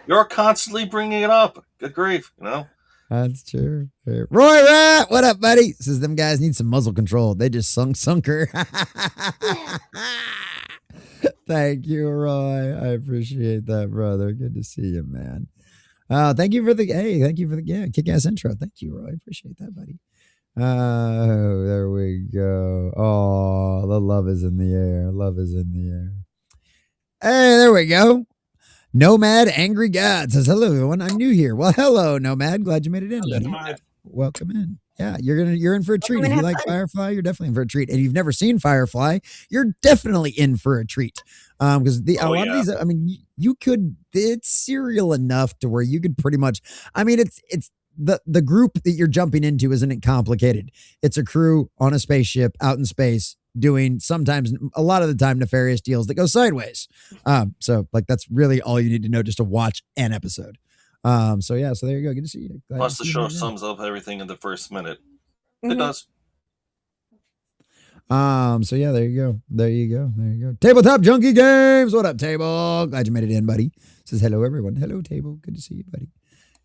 You're constantly bringing it up. Good grief, That's true. Roy Rat, what up, buddy? Says them guys need some muzzle control. They just Sunker. Thank you, Roy. I appreciate that, brother. Good to see you, man. Thank you for the kick-ass intro. Thank you, Roy. Appreciate that, buddy. Oh, there we go. Oh, the love is in the air. Love is in the air. Hey, there we go. Nomad Angry God says, hello, everyone. I'm new here. Well, hello, Nomad. Glad you made it in, buddy. Welcome in. Yeah, you're in for a treat. If you like Firefly, you're definitely in for a treat. And if you've never seen Firefly, you're definitely in for a treat. Because a lot of these, I mean, it's serial enough to where you could pretty much, I mean, it's the group that you're jumping into isn't complicated. It's a crew on a spaceship out in space doing sometimes a lot of the time nefarious deals that go sideways. So like that's really all you need to know just to watch an episode. So there you go. Good to see you. Plus the show sums up everything in the first minute. Mm-hmm. It does. So yeah, there you go. Tabletop Junkie Games. What up, Table? Glad you made it in, buddy. Says hello, everyone. Hello, Table. Good to see you, buddy.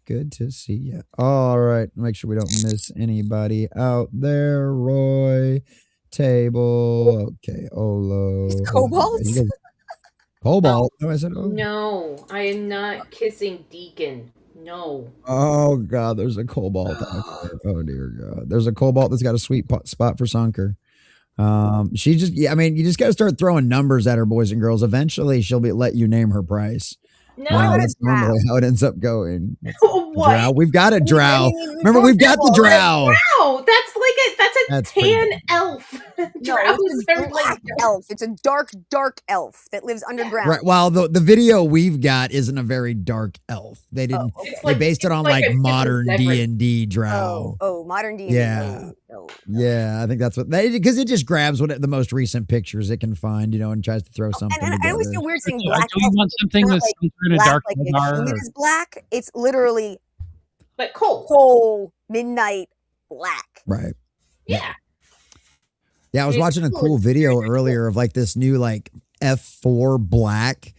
Good to see you. All right. Make sure we don't miss anybody out there. Roy, Table. Okay. Olo. It's Cobalt? Cobalt. No, I said, No, I am not kissing Deacon. No. Oh, God. There's a Cobalt out there. Oh, dear God. There's a Cobalt that's got a sweet spot for Sunker. You just got to start throwing numbers at her, boys and girls. Eventually, she'll let you name her price. No, that's normally how it ends up going. What? Drow. We've got a drow. Remember, we've got the drow. Wow, that's a tan elf. No, it's a black elf. It's a dark elf that lives underground. Right. Well, the video we've got isn't a very dark elf. They didn't. They based it on like modern D&D drow. Modern D&D. Yeah. Yeah, I think that's what because it just grabs the most recent pictures it can find, and tries to throw something. And I always feel weird saying black. Do you want something that's in a dark color? It is black. It's literally like coal, midnight black. Right. Yeah. Yeah, I was watching a cool video earlier of like this new like F4 black.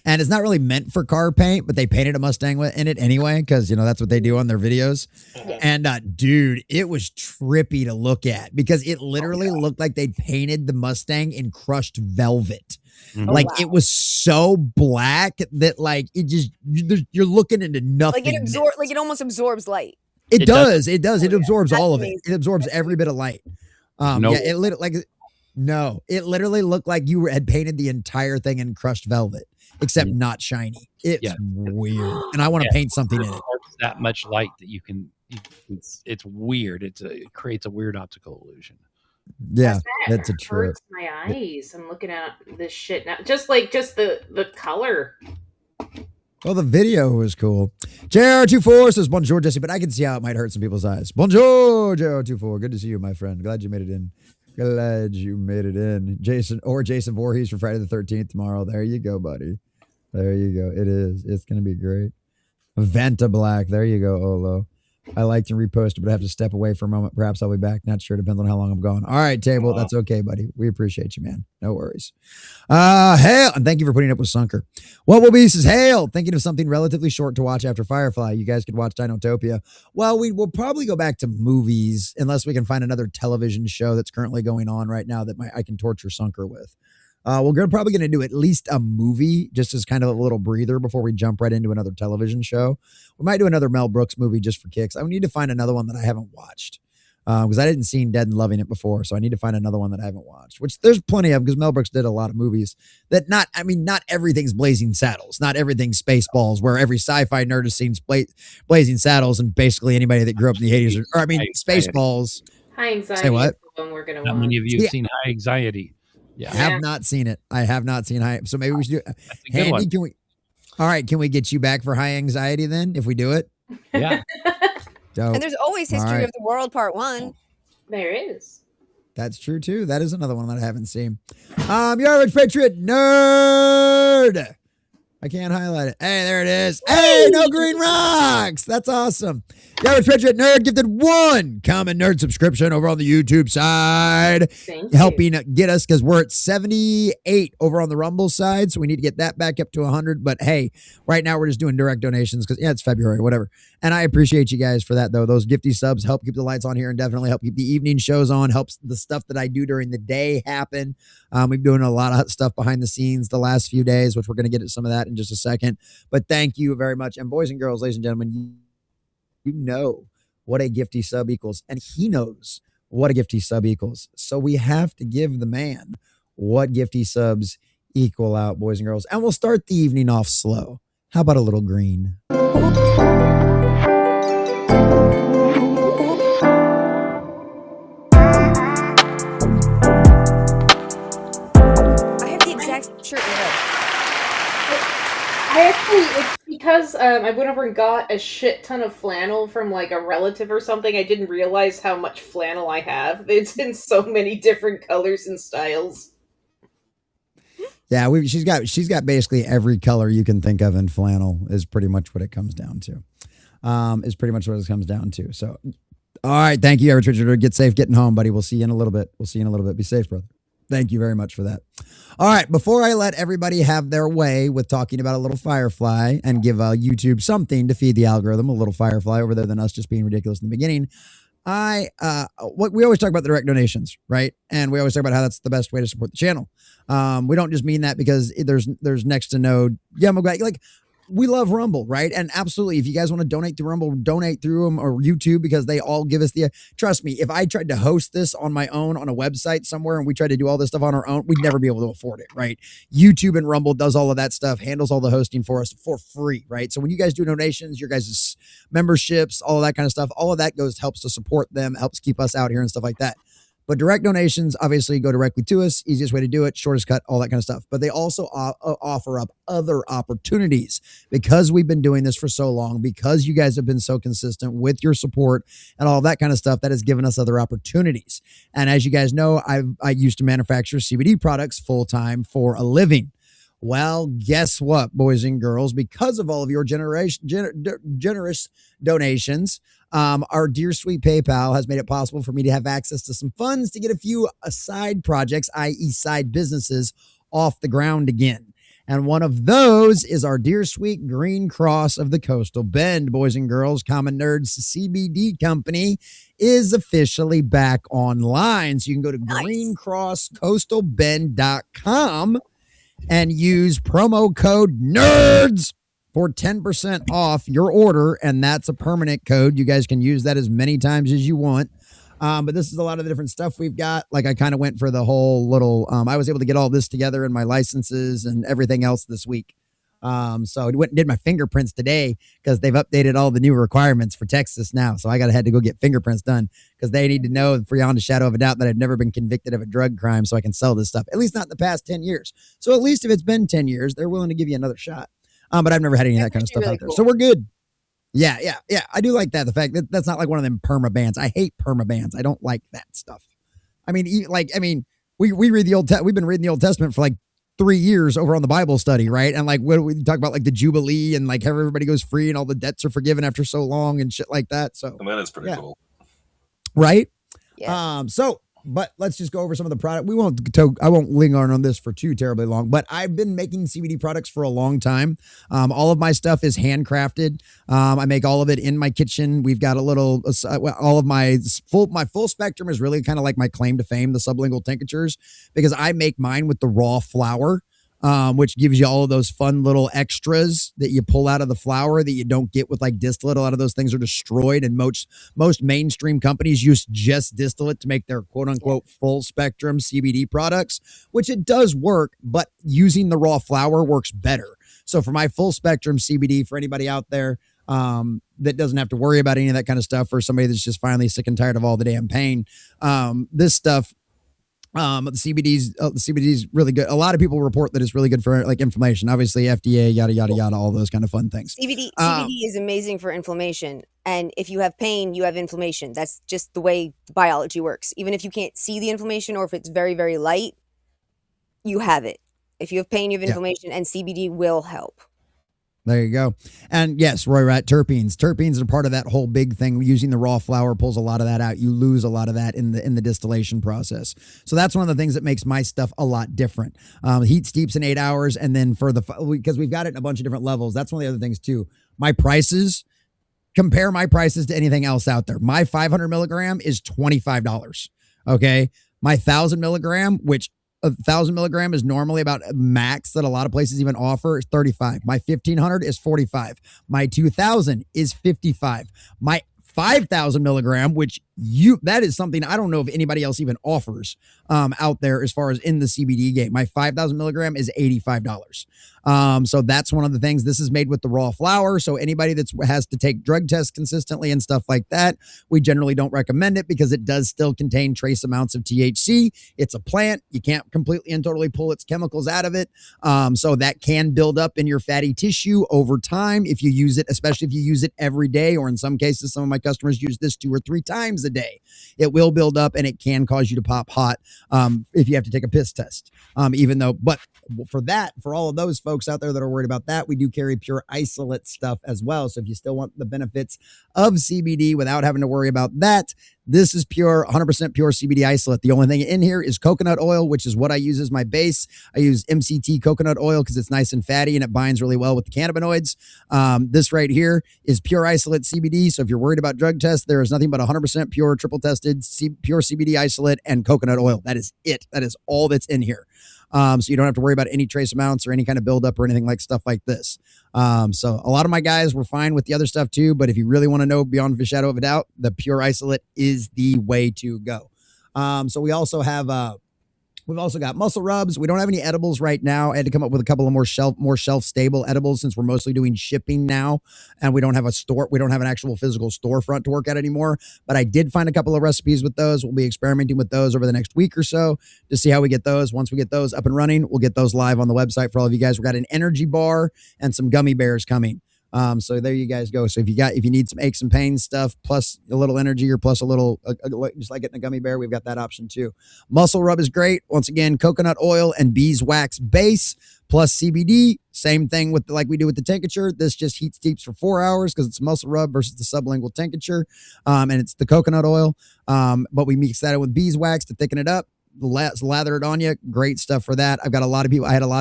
And it's not really meant for car paint, but they painted a Mustang in it anyway, because, you know, that's what they do on their videos. Yeah. And dude, it was trippy to look at because it literally looked like they painted the Mustang in crushed velvet. Like it was so black that like it just, you're looking into nothing. Like it almost absorbs light. It does. It absorbs That's all of amazing. it. It absorbs every bit of light. Nope. Yeah, it literally looked like you had painted the entire thing in crushed velvet, except not shiny. It's weird, and I want to paint something in it. That much light that you can. It's weird. It creates a weird optical illusion. Yeah, that's a trip. Hurts my eyes. I'm looking at this shit now. Just the color. Well, the video was cool. JR24 says bonjour, Jesse, but I can see how it might hurt some people's eyes. Bonjour, JR24. Good to see you, my friend. Glad you made it in. Jason Voorhees for Friday the 13th tomorrow. There you go, buddy. There you go. It is. It's going to be great. Venta Black. There you go, Olo. I liked and reposted, but I have to step away for a moment. Perhaps I'll be back. Not sure. Depends on how long I'm gone. All right, Table. That's okay, buddy. We appreciate you, man. No worries. Hail. And thank you for putting up with Sunker. What will be says, Hail. Thinking of something relatively short to watch after Firefly. You guys could watch Dinotopia. Well, we will probably go back to movies unless we can find another television show that's currently going on right now that I can torture Sunker with. We're probably going to do at least a movie just as kind of a little breather before we jump right into another television show. We might do another Mel Brooks movie just for kicks. I need to find another one that I haven't watched because I didn't see Dead and Loving It before. So I need to find another one that I haven't watched, which there's plenty of because Mel Brooks did a lot of movies that not everything's Blazing Saddles, not everything's Spaceballs, where every sci-fi nerd has seen Blazing Saddles and basically anybody that grew up in the 80s Spaceballs. High Anxiety. Say what? Is the one we're gonna How watch. many of you have seen High Anxiety? I have not seen it. I have not seen High. So maybe we should do it. That's a good one. All right. Can we get you back for High Anxiety then if we do it? Yeah. Dope. And there's always History of the World Part 1. There is. That's true too. That is another one that I haven't seen. Your average patriot nerd. I can't highlight it. Hey, there it is. Hey, no green rocks. That's awesome. The average patriot nerd gifted 1 common nerd subscription over on the YouTube side, helping get us because we're at 78 over on the Rumble side. So we need to get that back up to 100. But hey, right now we're just doing direct donations because it's February, whatever. And I appreciate you guys for that though. Those gifty subs help keep the lights on here and definitely help keep the evening shows on, helps the stuff that I do during the day happen. We've been doing a lot of stuff behind the scenes the last few days, which we're going to get at some of that in just a second. But thank you very much. And boys and girls, ladies and gentlemen, you know what a gifty sub equals, and he knows what a gifty sub equals. So we have to give the man what gifty subs equal out, boys and girls. And we'll start the evening off slow. How about a little green? Shirt you have. It's because I went over and got a shit ton of flannel from like a relative or something. I didn't realize how much flannel I have. It's in so many different colors and styles. Yeah, she's got basically every color you can think of in flannel is pretty much what it comes down to. So, all right, thank you, Average Richard. Get safe getting home, buddy. We'll see you in a little bit. Be safe, brother. Thank you very much for that. All right, before I let everybody have their way with talking about a little Firefly and give YouTube something to feed the algorithm, a little Firefly over there than us just being ridiculous in the beginning, we always talk about the direct donations, right? And we always talk about how that's the best way to support the channel. We don't just mean that because there's next to no we love Rumble, right? And absolutely, if you guys want to donate through Rumble, donate through them or YouTube because they all give us trust me, if I tried to host this on my own on a website somewhere and we tried to do all this stuff on our own, we'd never be able to afford it, right? YouTube and Rumble does all of that stuff, handles all the hosting for us for free, right? So when you guys do donations, your guys' memberships, all of that kind of stuff, all of that helps to support them, helps keep us out here and stuff like that. But direct donations obviously go directly to us. Easiest way to do it, shortest cut, all that kind of stuff. But they also offer up other opportunities because we've been doing this for so long, because you guys have been so consistent with your support and all that kind of stuff that has given us other opportunities. And as you guys know, I used to manufacture CBD products full-time for a living. Well, guess what, boys and girls? Because of all of your generous donations, our dear sweet PayPal has made it possible for me to have access to some funds to get a few side projects, i.e. side businesses, off the ground again. And one of those is our dear sweet Green Cross of the Coastal Bend, boys and girls. Common Nerds CBD company is officially back online. So you can go to greencrosscoastalbend.com and use promo code NERDS for 10% off your order. And that's a permanent code. You guys can use that as many times as you want. But this is a lot of the different stuff we've got. Like I kind of went for the whole little, I was able to get all this together in my licenses and everything else this week. So I went and did my fingerprints today because they've updated all the new requirements for Texas now. So I had to go get fingerprints done because they need to know beyond a shadow of a doubt that I've never been convicted of a drug crime so I can sell this stuff, at least not in the past 10 years. So at least if it's been 10 years, they're willing to give you another shot. But I've never had any of that kind of stuff out there. So we're good. Yeah. I do like that. The fact that that's not like one of them perma bans. I hate perma bans. I don't like that stuff. I mean, we read we've been reading the Old Testament for like 3 years over on the Bible study, right? And like what we talk about, like the Jubilee and like how everybody goes free and all the debts are forgiven after so long and shit like that. So that is pretty cool, right? Yeah. But let's just go over some of the product. I won't linger on this for too terribly long, but I've been making CBD products for a long time. All of my stuff is handcrafted. I make all of it in my kitchen. We've got all of my full spectrum is really kind of like my claim to fame, the sublingual tinctures, because I make mine with the raw flower. Which gives you all of those fun little extras that you pull out of the flower that you don't get with like distillate. A lot of those things are destroyed, and most mainstream companies use just distillate to make their quote unquote full spectrum CBD products, which it does work, but using the raw flower works better. So for my full spectrum CBD, for anybody out there that doesn't have to worry about any of that kind of stuff, or somebody that's just finally sick and tired of all the damn pain, this stuff, the CBD's really good. A lot of people report that it's really good for like inflammation, obviously FDA, yada, yada, yada, all those kind of fun things. CBD is amazing for inflammation. And if you have pain, you have inflammation. That's just the way biology works. Even if you can't see the inflammation, or if it's very, very light, you have it. If you have pain, you have inflammation, and CBD will help. There you go. And yes, Roy Rat, terpenes. Terpenes are part of that whole big thing. Using the raw flower pulls a lot of that out. You lose a lot of that in the distillation process. So that's one of the things that makes my stuff a lot different. Heat steeps in 8 hours. And then because we've got it in a bunch of different levels. That's one of the other things too. Compare my prices to anything else out there. My 500 milligram is $25. Okay. My 1,000 milligram, which 1,000 milligram is normally about max that a lot of places even offer, is $35. My 1,500 is $45. My 2,000 is $55. My 5,000 milligram, that is something I don't know if anybody else even offers out there as far as in the CBD game. My 5,000 milligram is $85. So that's one of the things. This is made with the raw flower. So anybody that has to take drug tests consistently and stuff like that, we generally don't recommend it because it does still contain trace amounts of THC. It's a plant. You can't completely and totally pull its chemicals out of it. So that can build up in your fatty tissue over time if you use it, especially if you use it every day, or in some cases, some of my customers use this 2 or 3 times a day. It will build up and it can cause you to pop hot if you have to take a piss test. But for all of those folks out there that are worried about that, we do carry pure isolate stuff as well. So if you still want the benefits of CBD without having to worry about that, this is 100% pure CBD isolate. The only thing in here is coconut oil, which is what I use as my base. I use MCT coconut oil because it's nice and fatty and it binds really well with the cannabinoids. This right here is pure isolate CBD. So if you're worried about drug tests, there is nothing but 100% pure, triple tested, pure CBD isolate and coconut oil. That is it. That is all that's in here. So you don't have to worry about any trace amounts or any kind of buildup or anything like stuff like this. So a lot of my guys were fine with the other stuff too, but if you really want to know beyond the shadow of a doubt, the pure isolate is the way to go. So we also have, we've also got muscle rubs. We don't have any edibles right now. I had to come up with a couple of more shelf stable edibles since we're mostly doing shipping now, and we don't have a store. We don't have an actual physical storefront to work at anymore. But I did find a couple of recipes with those. We'll be experimenting with those over the next week or so to see how we get those. Once we get those up and running, we'll get those live on the website for all of you guys. We got an energy bar and some gummy bears coming. So there you guys go. So if you need some aches and pains stuff, plus a little energy or plus a little, just like getting a gummy bear, we've got that option too. Muscle Rub is great. Once again, coconut oil and beeswax base plus CBD. Same thing with like we do with the tincture. This just heat steeps for 4 hours because it's muscle rub versus the sublingual tincture. And it's the coconut oil. But we mix that in with beeswax to thicken it up. Lather it on you. Great stuff for that. I had a lot of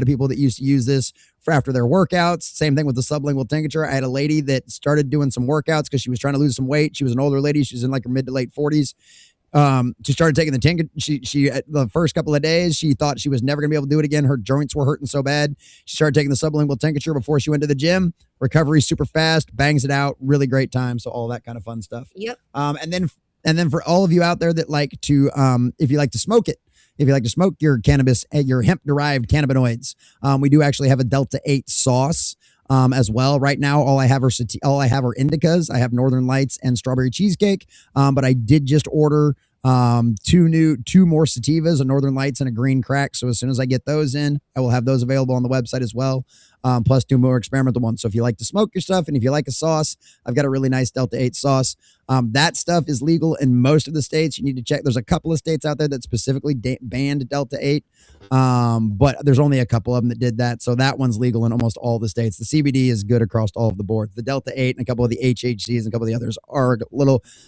people that used to use this for after their workouts. Same thing with the sublingual tincture. I had a lady that started doing some workouts because she was trying to lose some weight. She was an older lady. She was in like her mid to late 40s. She started taking the tincture. She the first couple of days, she thought she was never gonna be able to do it again. Her joints were hurting so bad. She started taking the sublingual tincture before she went to the gym. Recovery super fast, bangs it out, really great time. So all that kind of fun stuff. Yep. And then for all of you out there that like to, if you like to smoke it, if you like to smoke your cannabis, your hemp-derived cannabinoids, we do actually have a Delta 8 sauce as well. Right now, all I have are indicas. I have Northern Lights and strawberry cheesecake. But I did just order two more sativas, a Northern Lights and a green crack. So as soon as I get those in, I will have those available on the website as well. Plus 2 more experimental ones. So if you like to smoke your stuff and if you like a sauce, I've got a really nice Delta 8 sauce. That stuff is legal in most of the states. You need to check. There's a couple of states out there that specifically banned Delta 8. But there's only a couple of them that did that. So that one's legal in almost all the states. The CBD is good across all of the board. The Delta 8 and a couple of the HHCs and a couple of the others are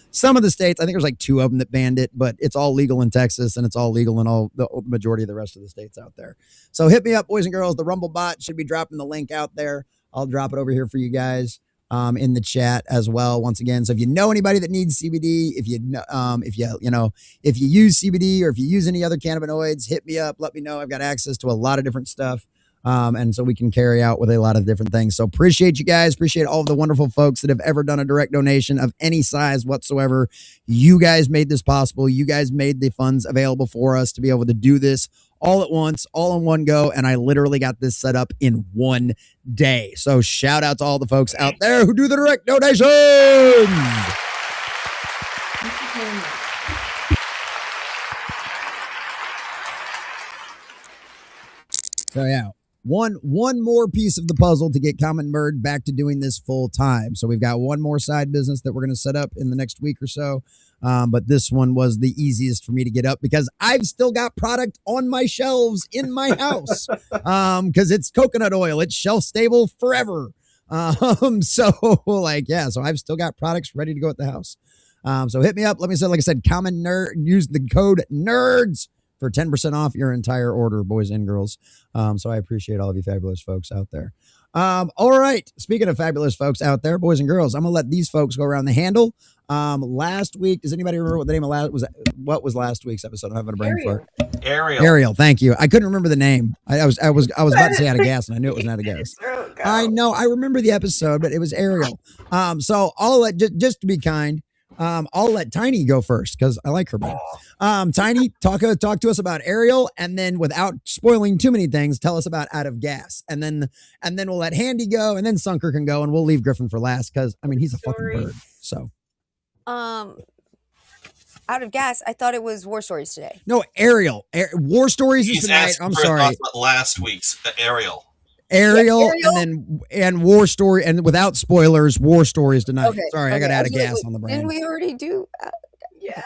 some of the states, I think there's like 2 of them that banned it, but it's all legal in Texas and it's all legal in all the majority of the rest of the states out there. So hit me up, boys and girls. The Rumble bot should be dropping the link out there. I'll drop it over here for you guys in the chat as well. Once again, so if you know anybody that needs CBD, if you use CBD or if you use any other cannabinoids, hit me up. Let me know. I've got access to a lot of different stuff. And so we can carry out with a lot of different things. So appreciate you guys. Appreciate all of the wonderful folks that have ever done a direct donation of any size whatsoever. You guys made this possible. You guys made the funds available for us to be able to do this all at once, all in one go. And I literally got this set up in one day. So shout out to all the folks out there who do the direct donations. So yeah. One more piece of the puzzle to get Common Bird back to doing this full time. So we've got one more side business that we're going to set up in the next week or so. But this one was the easiest for me to get up because I've still got product on my shelves in my house. Because it's coconut oil. It's shelf stable forever. So I've still got products ready to go at the house. So hit me up. Like I said, Common Nerd, use the code NERDS for 10% off your entire order, boys and girls. So I appreciate all of you fabulous folks out there. All right. Speaking of fabulous folks out there, boys and girls, I'm going to let these folks go around the handle. Last week, does anybody remember what the name of what was last week's episode? I'm having a brain fart. Ariel. Thank you. I couldn't remember the name. I was about to say out of gas and I knew it was out of gas. I know. I remember the episode, but it was Ariel. So I'll let, just to be kind, I'll let Tiny go first because I like her better. Tiny, talk to us about Ariel, and then without spoiling too many things, tell us about Out of Gas, and then we'll let Handy go, and then Sunker can go, and we'll leave Gryffen for last because I mean he's a fucking bird. So, Out of Gas, I thought it was War Stories today. No, Ariel. War Stories is tonight. I'm sorry. Last week's Ariel. Ariel, and War Story, and without spoilers, War Stories tonight. Okay, sorry, I got out of gas on the brain. Didn't we already do? Yeah.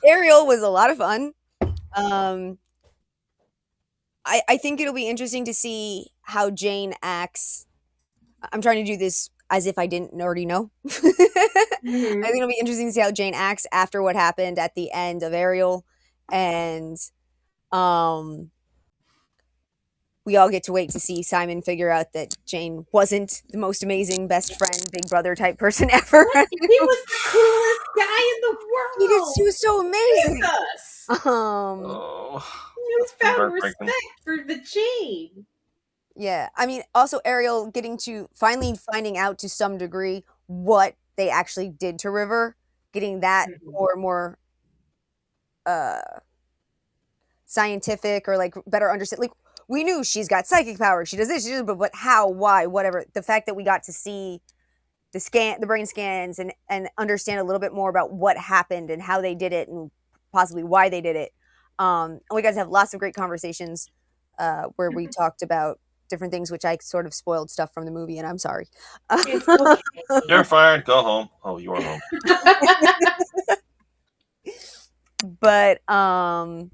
Ariel was a lot of fun. I think it'll be interesting to see how Jane acts. I'm trying to do this as if I didn't already know. Mm-hmm. I think it'll be interesting to see how Jane acts after what happened at the end of Ariel, and we all get to wait to see Simon figure out that Jane wasn't the most amazing best friend, big brother type person ever. He was the coolest guy in the world. He was so amazing. Jesus. He was found respect for the Jane. Yeah, I mean, also Ariel getting to finally finding out to some degree what they actually did to River, getting that more and more scientific or like better understand. Like, we knew she's got psychic power, she does this, but how, why, whatever. The fact that we got to see the brain scans and understand a little bit more about what happened and how they did it and possibly why they did it. And we got to have lots of great conversations where we talked about different things, which I sort of spoiled stuff from the movie, and I'm sorry. It's okay. You're fired. Go home. Oh, you are home. But no,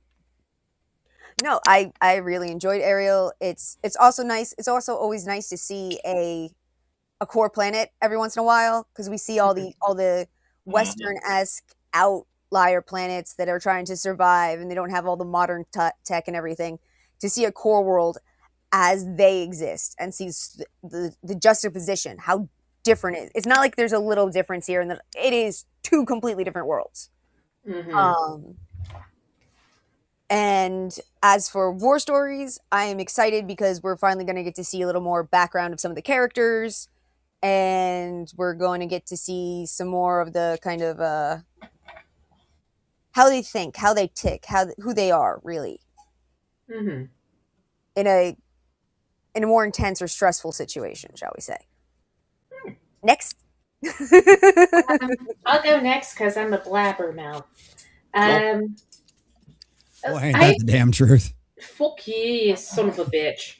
I really enjoyed Ariel. It's also nice. It's also always nice to see a core planet every once in a while, because we see all the Western-esque outlier planets that are trying to survive, and they don't have all the modern tech and everything. To see a core world as they exist and see the juxtaposition, how different it is. It's not like there's a little difference here, and it is two completely different worlds. Mm-hmm. And as for War Stories, I am excited because we're finally going to get to see a little more background of some of the characters, and we're going to get to see some more of the kind of how they think, how they tick, who they are really, Mm-hmm. in a more intense or stressful situation, shall we say? Next. I'll go next because I'm a blabbermouth. Well, ain't that the damn truth? Fuck you, son of a bitch.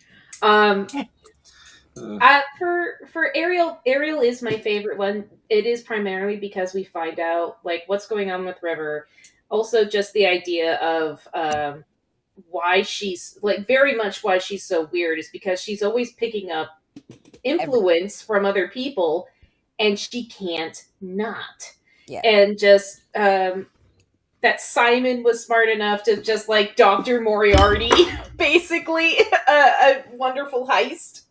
For Ariel is my favorite one. It is primarily because we find out like what's going on with River. Also, just the idea of why she's like very much why she's so weird is because she's always picking up influence from other people, and she can't not. Yeah. And just that Simon was smart enough to just like Dr. Moriarty, basically a wonderful heist.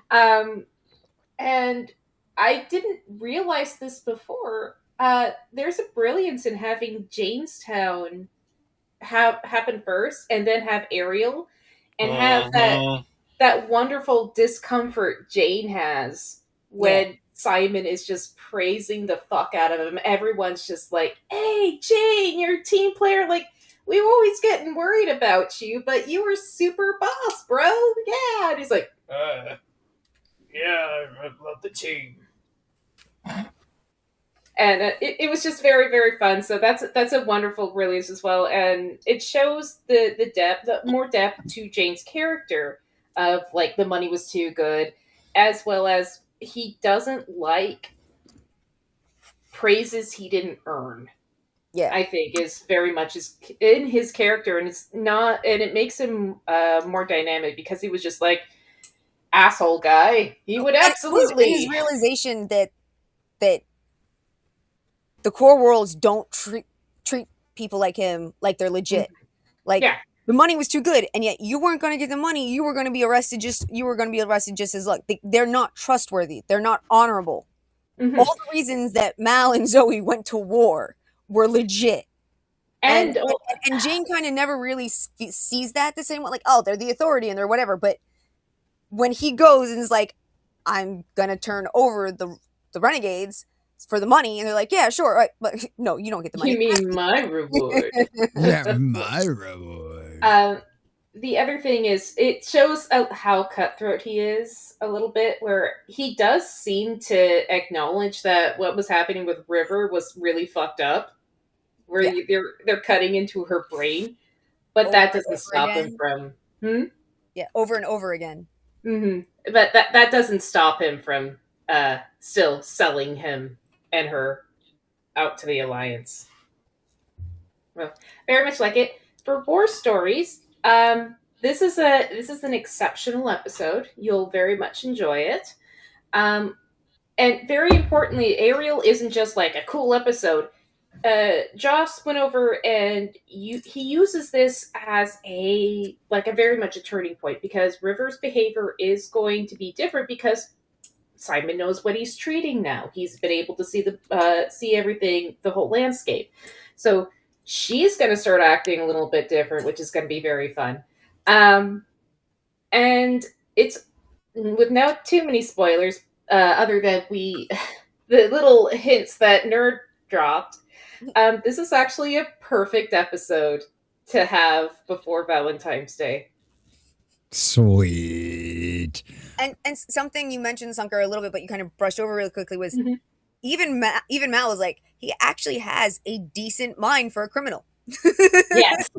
And I didn't realize this before. There's a brilliance in having Jamestown happen first, and then have Ariel, and have that wonderful discomfort Jane has when Simon is just praising the fuck out of him. Everyone's just like, "Hey, Jane, you're a team player. Like, we were always getting worried about you, but you were super boss, bro. Yeah." And he's like, "Yeah, I love the team." And it was just very, very fun. So that's a wonderful release as well, and it shows the more depth to Jane's character of like the money was too good, as well as he doesn't like praises he didn't earn. Yeah, I think is very much in his character, and it's not, and it makes him more dynamic because he was just like asshole guy. He would absolutely his realization that the core worlds don't treat people like him like they're legit. Like the money was too good, and yet you weren't going to get the money. You were going to be arrested. You were going to be arrested just as luck. They're not trustworthy. They're not honorable. Mm-hmm. All the reasons that Mal and Zoe went to war were legit. And Jane kind of never really sees that the same way. Like, oh, they're the authority and they're whatever. But when he goes and is like, I'm going to turn over the renegades for the money, and they're like, yeah, sure, right, but no, you don't get the money. You mean my reward? Yeah, my reward. The other thing is, it shows how cutthroat he is a little bit, where he does seem to acknowledge that what was happening with River was really fucked up, where they're cutting into her brain, but that doesn't stop him from over and over again. Mm-hmm. But that doesn't stop him from still selling him and her out to the Alliance. Well, very much like it. For War Stories, this is an exceptional episode. You'll very much enjoy it. And very importantly, Ariel isn't just like a cool episode. Joss went over and he uses this as a very much a turning point, because River's behavior is going to be different because Simon knows what he's treating now. He's been able to see everything, the whole landscape. So she's going to start acting a little bit different, which is going to be very fun. And it's with not too many spoilers, other than the little hints that Nerd dropped. This is actually a perfect episode to have before Valentine's Day. Sweet. And something you mentioned, Sunker, a little bit, but you kind of brushed over really quickly, was even Mal was like, he actually has a decent mind for a criminal. Yes.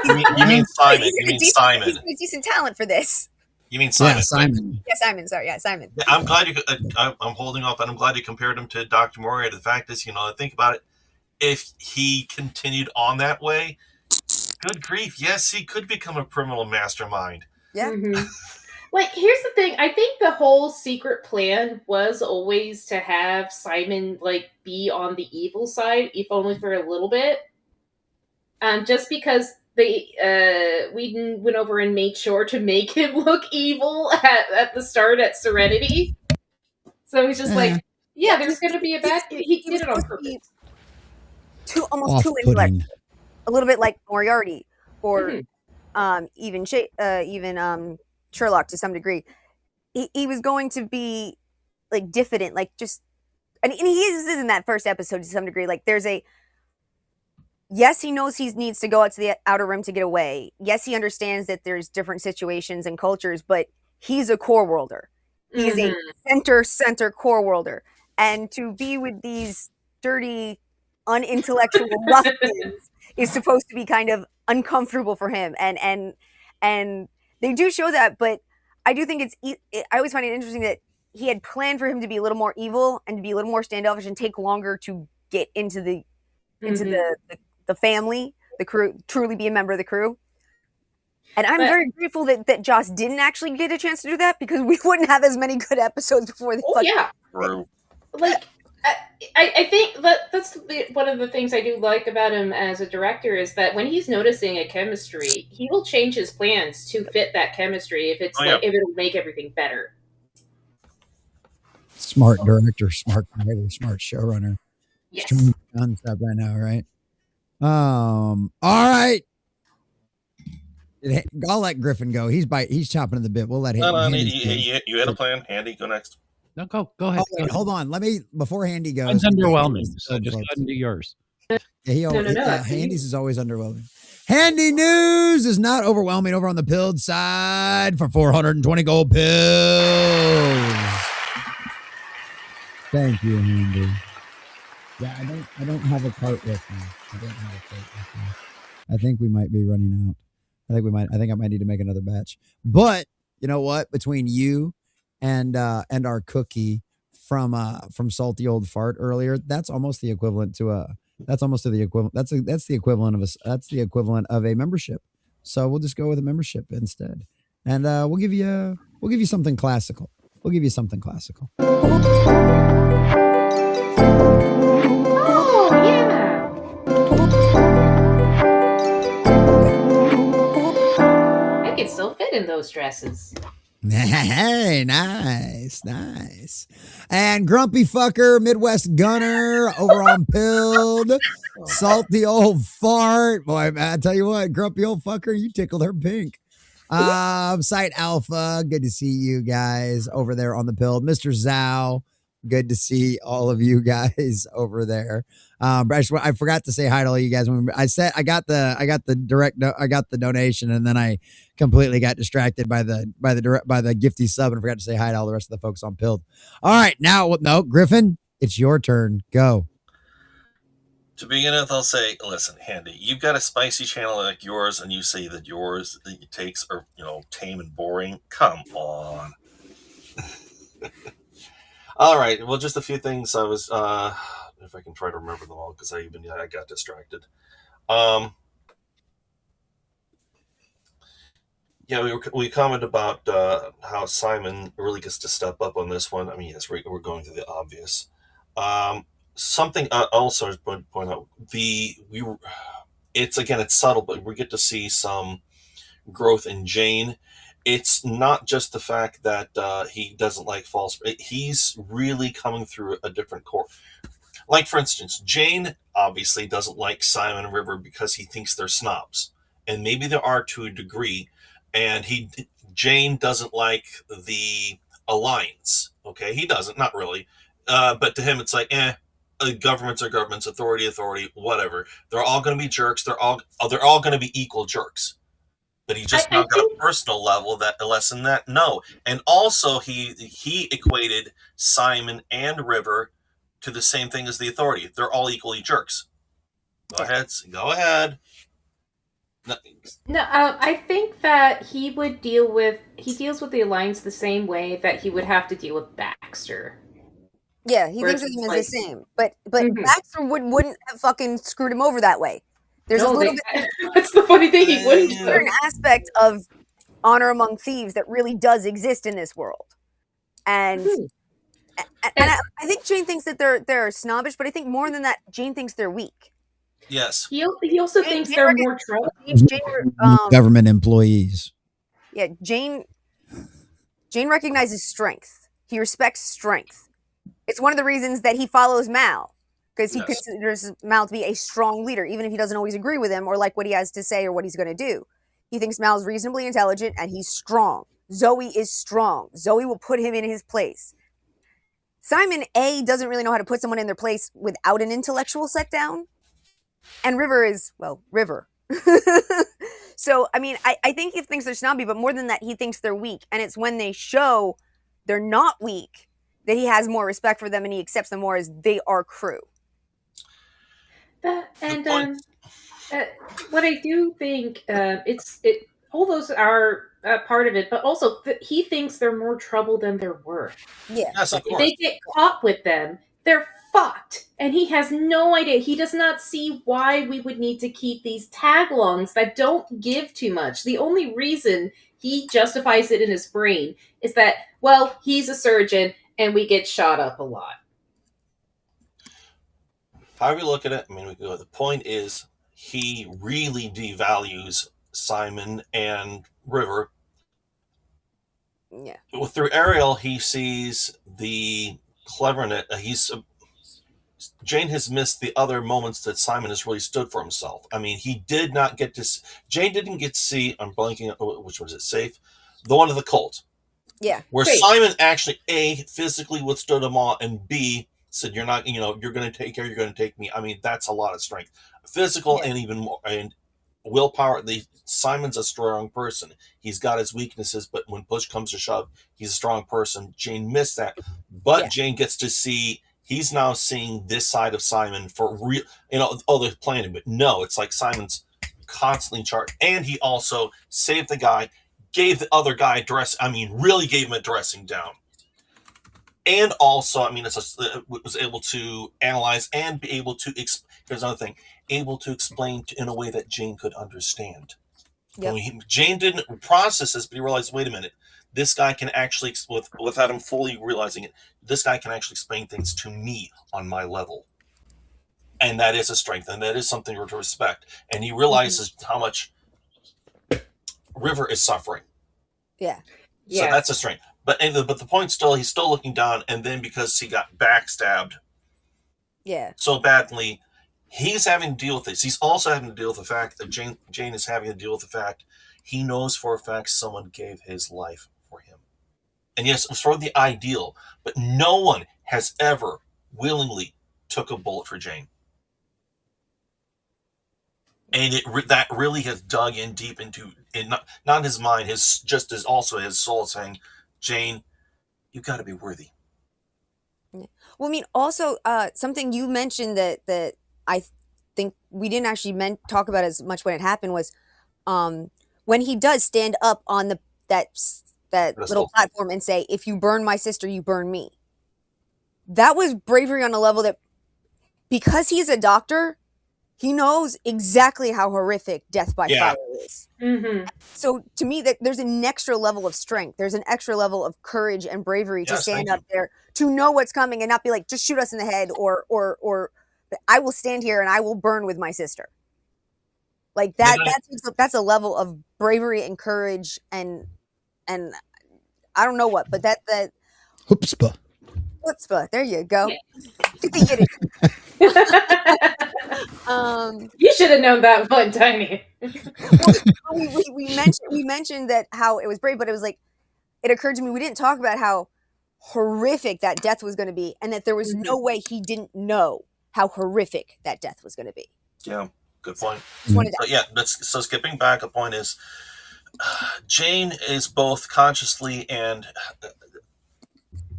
You mean Simon. You mean Simon. He's a decent talent for this. You mean Simon? Yeah, Simon. Yeah, Simon. Sorry, yeah, Simon. I'm glad you. I'm holding off, and I'm glad you compared him to Dr. Moria. The fact is, think about it. If he continued on that way, good grief, yes, he could become a criminal mastermind. Yeah. Mm-hmm. Like, here's the thing. I think the whole secret plan was always to have Simon, like, be on the evil side, if only for a little bit. Just because Whedon went over and made sure to make him look evil at the start at Serenity. So he's just like, yeah, there's going to be a bad... He did it on purpose. Almost too intellectual. A little bit like Moriarty, or even Sherlock to some degree. He was going to be like diffident, like just, and he is in that first episode to some degree. Like there's yes, he knows he needs to go out to the outer rim to get away. Yes, he understands that there's different situations and cultures, but he's a core worlder. He's a center core worlder, and to be with these dirty, unintellectual ruffians is supposed to be kind of uncomfortable for him, and they do show that. But I do think I always find it interesting that he had planned for him to be a little more evil and to be a little more standoffish and take longer to get into the family, the crew, truly be a member of the crew. And I'm very grateful that Joss didn't actually get a chance to do that, because we wouldn't have as many good episodes before the Like, I think that's one of the things I do like about him as a director, is that when he's noticing a chemistry, he will change his plans to fit that chemistry if it's if it'll make everything better. Smart director, smart writer, smart showrunner. Yes. Concept right now, right? All right. I'll let Gryffen go. He's chopping at the bit. We'll let him. No, you had a plan. Handy, go next. No, go ahead. Oh, wait, hold on. Before Handy goes. It's underwhelming, so just go ahead and do yours. Yeah, Handy's is always underwhelming. Handy news is not overwhelming over on the pilled side for 420 gold pills. Thank you, Handy. Yeah, I don't have a cart with me. I think we might be running out. I think I might need to make another batch. But you know what? Between you and our cookie from Salty Old Fart earlier, that's almost the equivalent to that's the equivalent of a membership. So we'll just go with a membership instead. And we'll give you something classical. Oh, yeah. I could still fit in those dresses. Hey, nice. And Grumpy Fucker, Midwest Gunner over on Pilled. Salty Old Fart. Boy, man, I tell you what, Grumpy Old Fucker, you tickled her pink. Site Alpha, good to see you guys over there on the Pilled. Mr. Zhao, good to see all of you guys over there. I forgot to say hi to all you guys. I said I got the donation, and then I completely got distracted by the gifty sub and forgot to say hi to all the rest of the folks on Pilled. All right, now Gryffen, it's your turn. Go. To begin with, I'll say, listen, Handy, you've got a spicy channel like yours, and you say that yours takes are tame and boring. Come on. All right. Well, just a few things. I was, if I can try to remember them all, because I got distracted. Yeah, we commented about how Simon really gets to step up on this one. I mean, yes, we're going through the obvious. Something also to point out, it's subtle, but we get to see some growth in Jane. It's not just the fact that he doesn't like false. He's really coming through a different core. Like, for instance, Jane obviously doesn't like Simon and River because he thinks they're snobs. And maybe they are to a degree. And Jane doesn't like the Alliance. Okay, he doesn't, not really. But to him, it's like, governments are governments, authority, whatever. They're all going to be jerks. They're all going to be equal jerks. But he just got a personal level that less than that. No. And also he equated Simon and River to the same thing as the authority. They're all equally jerks. Go ahead. No, I think that he deals with the Alliance the same way that he would have to deal with Baxter. Yeah, he thinks of him as the same, but Baxter wouldn't have fucking screwed him over that way. There's a little bit. That's the funny thing. He wouldn't. There's an aspect of honor among thieves that really does exist in this world, and I think Jane thinks that they're snobbish, but I think more than that, Jane thinks they're weak. Yes. He also thinks they're more trouble. Government employees. Yeah, Jane recognizes strength. He respects strength. It's one of the reasons that he follows Mal, because he considers Mal to be a strong leader, even if he doesn't always agree with him or like what he has to say or what he's going to do. He thinks Mal's reasonably intelligent and he's strong. Zoe is strong. Zoe will put him in his place. Simon A doesn't really know how to put someone in their place without an intellectual set down. And River is, well, River. So, I mean, I think he thinks they're snobby, but more than that, he thinks they're weak. And it's when they show they're not weak that he has more respect for them and he accepts them more as they are crew. What I do think, all those are part of it, but also he thinks they're more trouble than they're worth. Yeah. Yes, of If course. they get caught with them, they're fucked. And he has no idea. He does not see why we would need to keep these tagalongs that don't give too much. The only reason he justifies it in his brain is that, well, he's a surgeon and we get shot up a lot. However you look at it, I mean, the point is he really devalues Simon and River. Yeah. Through Ariel, he sees the cleverness. Jane has missed the other moments that Simon has really stood for himself. I mean, he did not get to. Jane didn't get to see. I'm blanking. Which was it? Safe, the one of the cult. Yeah. Where Great. Simon actually A, physically withstood them all, and B, said, "You're not. You're going to take care. You're going to take me." I mean, that's a lot of strength, physical and even more and willpower. Simon's a strong person. He's got his weaknesses, but when push comes to shove, he's a strong person. Jane missed that, but Jane gets to see. He's now seeing this side of Simon for real. They're planning, but no, it's like Simon's constantly charged, and he also saved the guy, gave the other guy really gave him a dressing down, and also, was able to analyze and be able to. Here's another thing: able to explain in a way that Jane could understand. Yep. Jane didn't process this, but he realized, wait a minute. This guy can actually, without him fully realizing it, this guy can actually explain things to me on my level. And that is a strength, and that is something to respect. And he realizes how much River is suffering. Yeah. So that's a strength. But the point still, he's still looking down, and then because he got backstabbed so badly, he's having to deal with this. He's also having to deal with the fact that Jane is having to deal with the fact he knows for a fact someone gave his life for him. And yes, it was for the ideal, but no one has ever willingly took a bullet for Jane. And that really has dug in deep into, not his mind, just as also his soul saying, Jane, you've got to be worthy. Well, I mean, also something you mentioned that I think we didn't actually talk about as much when it happened was when he does stand up on that little platform and say, "If you burn my sister, you burn me." That was bravery on a level that, because he's a doctor, he knows exactly how horrific death by fire is. Mm-hmm. So to me, that there's an extra level of strength. There's an extra level of courage and bravery to stand up there, to know what's coming and not be like, just shoot us in the head, or I will stand here and I will burn with my sister. Like that. That's a level of bravery and courage and I don't know what, but that Chutzpah. Chutzpah. There you go. Yeah. Get the Yiddish. You should have known that one, Tiny. we mentioned that how it was brave, but it was like, it occurred to me, we didn't talk about how horrific that death was going to be, and that there was no way he didn't know how horrific that death was going to be. Yeah, good point. But so skipping back, a point is Jane is both consciously and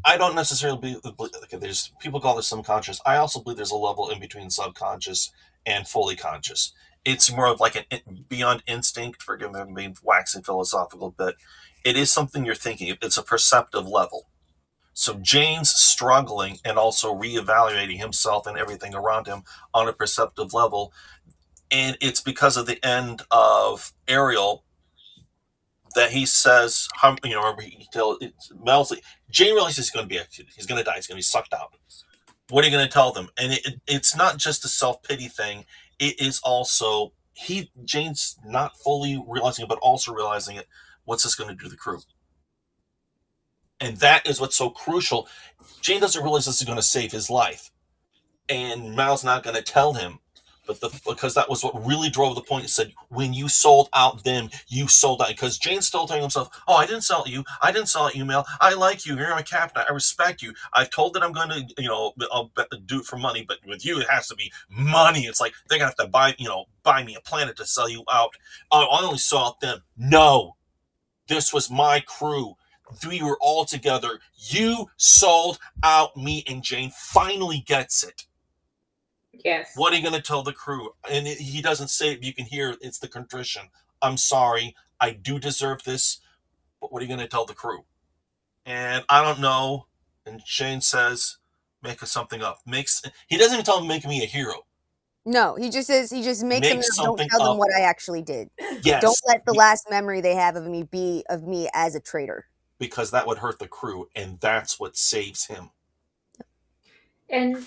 I don't necessarily believe, there's people call this subconscious. I also believe there's a level in between subconscious and fully conscious. It's more of like an beyond instinct, forgive me, I'm being waxing philosophical, but it is something you're thinking. It's a perceptive level. So Jane's struggling and also reevaluating himself and everything around him on a perceptive level. And it's because of the end of Ariel that he says, Mel's, Jane realizes he's going to be executed. He's going to die. He's going to be sucked out. What are you going to tell them? And it's not just a self-pity thing. It is also, Jane's not fully realizing it, but also realizing it. What's this going to do to the crew? And that is what's so crucial. Jane doesn't realize this is going to save his life. And Mal's not going to tell him. Because that was what really drove the point. It said, when you sold out them, you sold out. Because Jane's still telling himself, oh, I didn't sell you. I didn't sell you, Mal. I like you. You're my captain. I respect you. I've told that I'm going to, I'll do it for money. But with you, it has to be money. It's like they're going to have to buy me a planet to sell you out. Oh, I only saw out them. No. This was my crew. We were all together. You sold out me. And Jane finally gets it. Yes. What are you going to tell the crew? And he doesn't say it. You can hear it's the contrition. I'm sorry. I do deserve this. But what are you going to tell the crew? And I don't know. And Shane says, make us something up. He doesn't even tell him, make me a hero. No, he just makes them, don't tell them what I actually did. Yes. Don't let the last memory they have of me be of me as a traitor. Because that would hurt the crew. And that's what saves him. And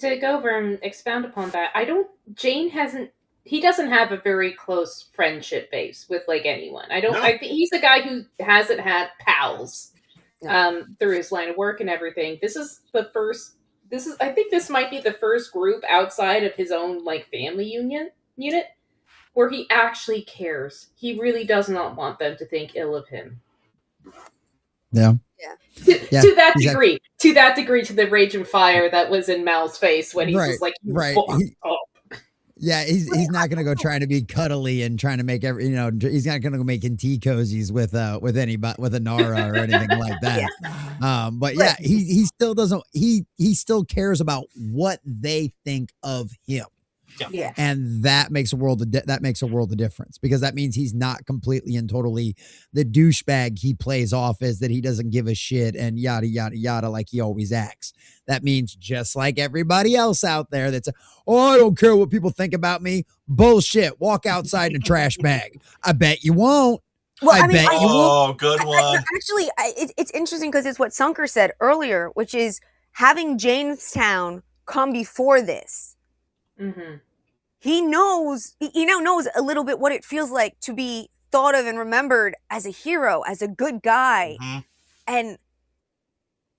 to go over and expound upon that, he doesn't have a very close friendship base with like anyone. I think he's the guy who hasn't had pals through his line of work and everything. I think this might be the first group outside of his own like family unit where he actually cares. He really does not want them to think ill of him. Yeah. To that degree, to the rage and fire that was in Mal's face when he's just like, he's not going to go trying to be cuddly and trying to make he's not going to go making tea cozies with anybody, with Inara or anything like that. But yeah, he still doesn't, he still cares about what they think of him. Yeah. And that makes a world of difference, because that means he's not completely and totally the douchebag he plays off as, that he doesn't give a shit and yada, yada, yada, like he always acts. That means just like everybody else out there that's, I don't care what people think about me. Bullshit. Walk outside in a trash bag. I bet you won't. Well, I bet you won't. Oh, good one. Actually, it's interesting because it's what Sunker said earlier, which is having Jamestown come before this. Mm-hmm. He now knows a little bit what it feels like to be thought of and remembered as a hero, as a good guy. Mm-hmm. And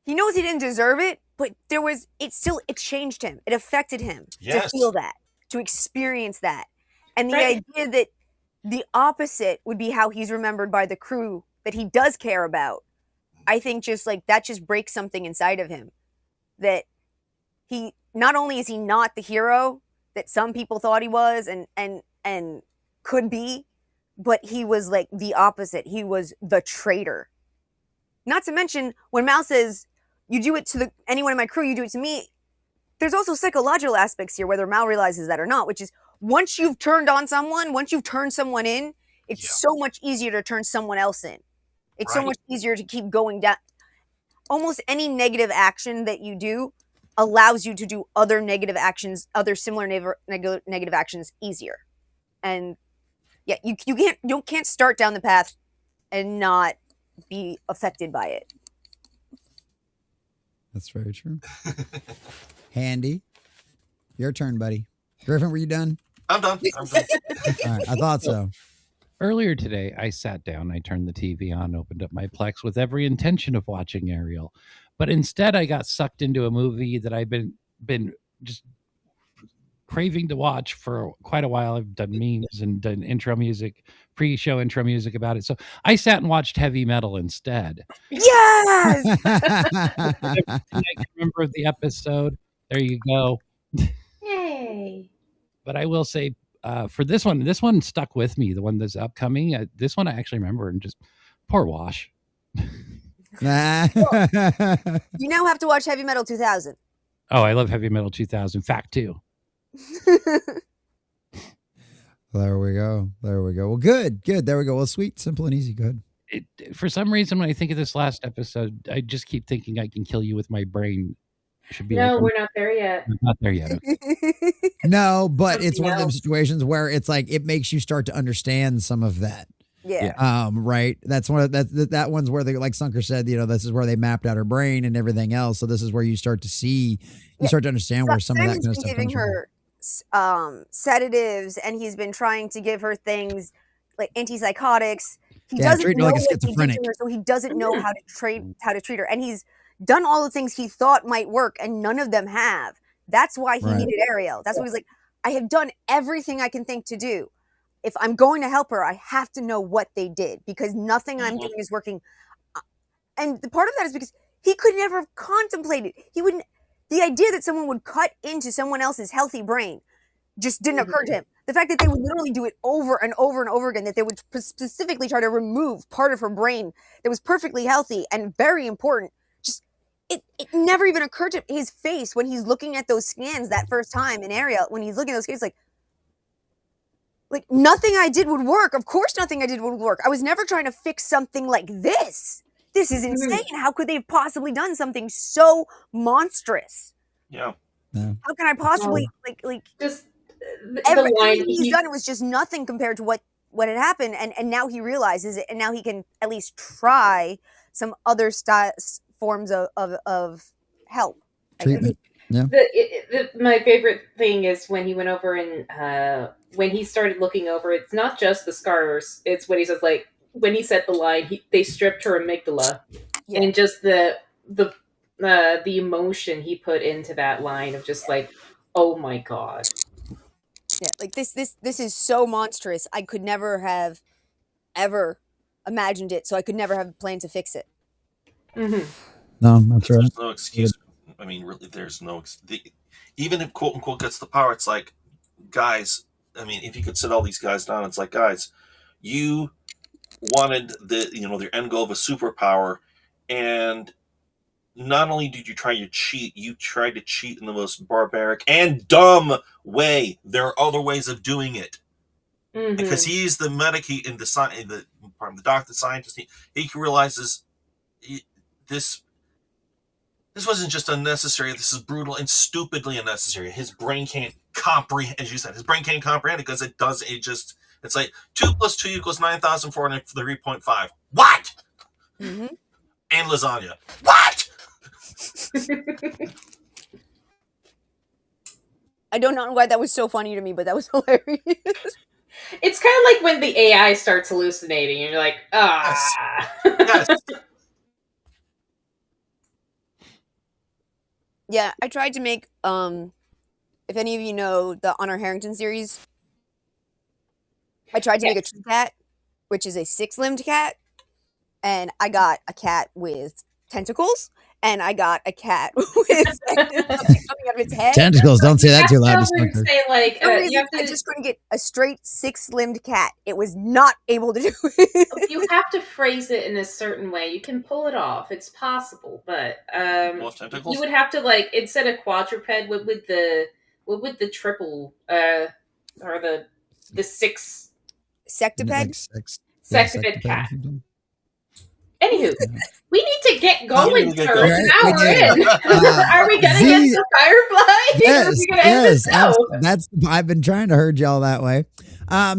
he knows he didn't deserve it, but it changed him. It affected him to feel that, to experience that. And the idea that the opposite would be how he's remembered by the crew that he does care about, I think just like that just breaks something inside of him. That he, not only is he not the hero that some people thought he was and could be, but he was like the opposite. He was the traitor. Not to mention, when Mal says, you do it to anyone in my crew, you do it to me, there's also psychological aspects here, whether Mal realizes that or not, which is once you've turned on someone, once you've turned someone in, it's so much easier to turn someone else in. It's so much easier to keep going down. Almost any negative action that you do allows you to do other negative actions, other similar negative actions easier. And yeah, you can't start down the path and not be affected by it. That's very true. Handy. Your turn, buddy. Gryffen, were you done? I'm done. All right, I thought so. Earlier today, I sat down, I turned the TV on, opened up my Plex with every intention of watching Ariel. But instead, I got sucked into a movie that I've been just craving to watch for quite a while. I've done memes and done intro music, pre-show intro music about it. So I sat and watched Heavy Metal instead. Yes! I can remember the episode. There you go. Yay! But I will say, for this one stuck with me. The one that's upcoming. This one I actually remember, and just poor Wash. You now have to watch Heavy Metal 2000. Oh, I love Heavy Metal 2000. Fact 2. There we go. Well, good. There we go. Well, sweet, simple, and easy. Good. For some reason, when I think of this last episode, I just keep thinking I can kill you with my brain. Should be No, like, we're not there yet. I'm not there yet. Okay. No, but it's Something one of them else. situations where it's like it makes you start to understand some of that. Yeah. Right. That's one of that one's where they, like Sunker said, this is where they mapped out her brain and everything else. So this is where you start to see, start to understand where some of that Simon's kind of been stuff giving comes from. her sedatives, and he's been trying to give her things like antipsychotics. He Yeah, doesn't treating know her like a what he did schizophrenic. to her, so he doesn't know how to treat her. And he's done all the things he thought might work, and none of them have. That's why he Right. needed Ariel. That's why he's like, I have done everything I can think to do. If I'm going to help her, I have to know what they did, because nothing I'm doing is working. And the part of that is because he could never have contemplated. He wouldn't. The idea that someone would cut into someone else's healthy brain just didn't occur to him. The fact that they would literally do it over and over and over again, that they would specifically try to remove part of her brain that was perfectly healthy and very important, just it never even occurred to him. His face when he's looking at those scans that first time in Ariel, when he's looking at those scans, like nothing I did would work. Of course nothing I did would work. I was never trying to fix something like this. This is insane. How could they have possibly done something so monstrous? Yeah. How can I possibly like Just everything he's done? It was just nothing compared to what had happened, and now he realizes it, and now he can at least try some other forms of help. Treatment. Yeah. My favorite thing is when he went over and when he started looking over. It's not just the scars. It's what he says. Like when he said the line, they stripped her amygdala, and just the emotion he put into that line of just like, oh my god. Yeah, like this is so monstrous. I could never have ever imagined it, so I could never have a plan to fix it. Mm-hmm. No, that's right. There's no excuse. I mean, really, there's no. Even if quote unquote gets the power, it's like, guys. I mean, if you could sit all these guys down, it's like, guys, you wanted their end goal of a superpower, and not only did you try to cheat, you tried to cheat in the most barbaric and dumb way. There are other ways of doing it. Mm-hmm. Because he's the medic, the doctor, scientist, he realizes this wasn't just unnecessary. This is brutal and stupidly unnecessary. His brain can't comprehend, as you said, it because it does. It's like 2 + 2 = 9,403.5. What? Mm-hmm. And lasagna. What? I don't know why that was so funny to me, but that was hilarious. It's kind of like when the AI starts hallucinating, and you're like, ah. Yes. Yeah, I tried to make if any of you know the Honor Harrington series, I tried to make a true cat, which is a 6-limbed cat, and I got a cat with tentacles, and I got a cat with something coming out of its head. Tentacles, don't say that too loud. Say like, I just couldn't get a straight 6-limbed cat. It was not able to do it. You have to phrase it in a certain way. You can pull it off. It's possible, but you would have to, like, instead of quadruped with the triple or the 6 sectiped sectiped cat. Anywho, we need to get going, sir. It's an hour in. Are we gonna get to Firefly? Yes. I've been trying to herd y'all that way.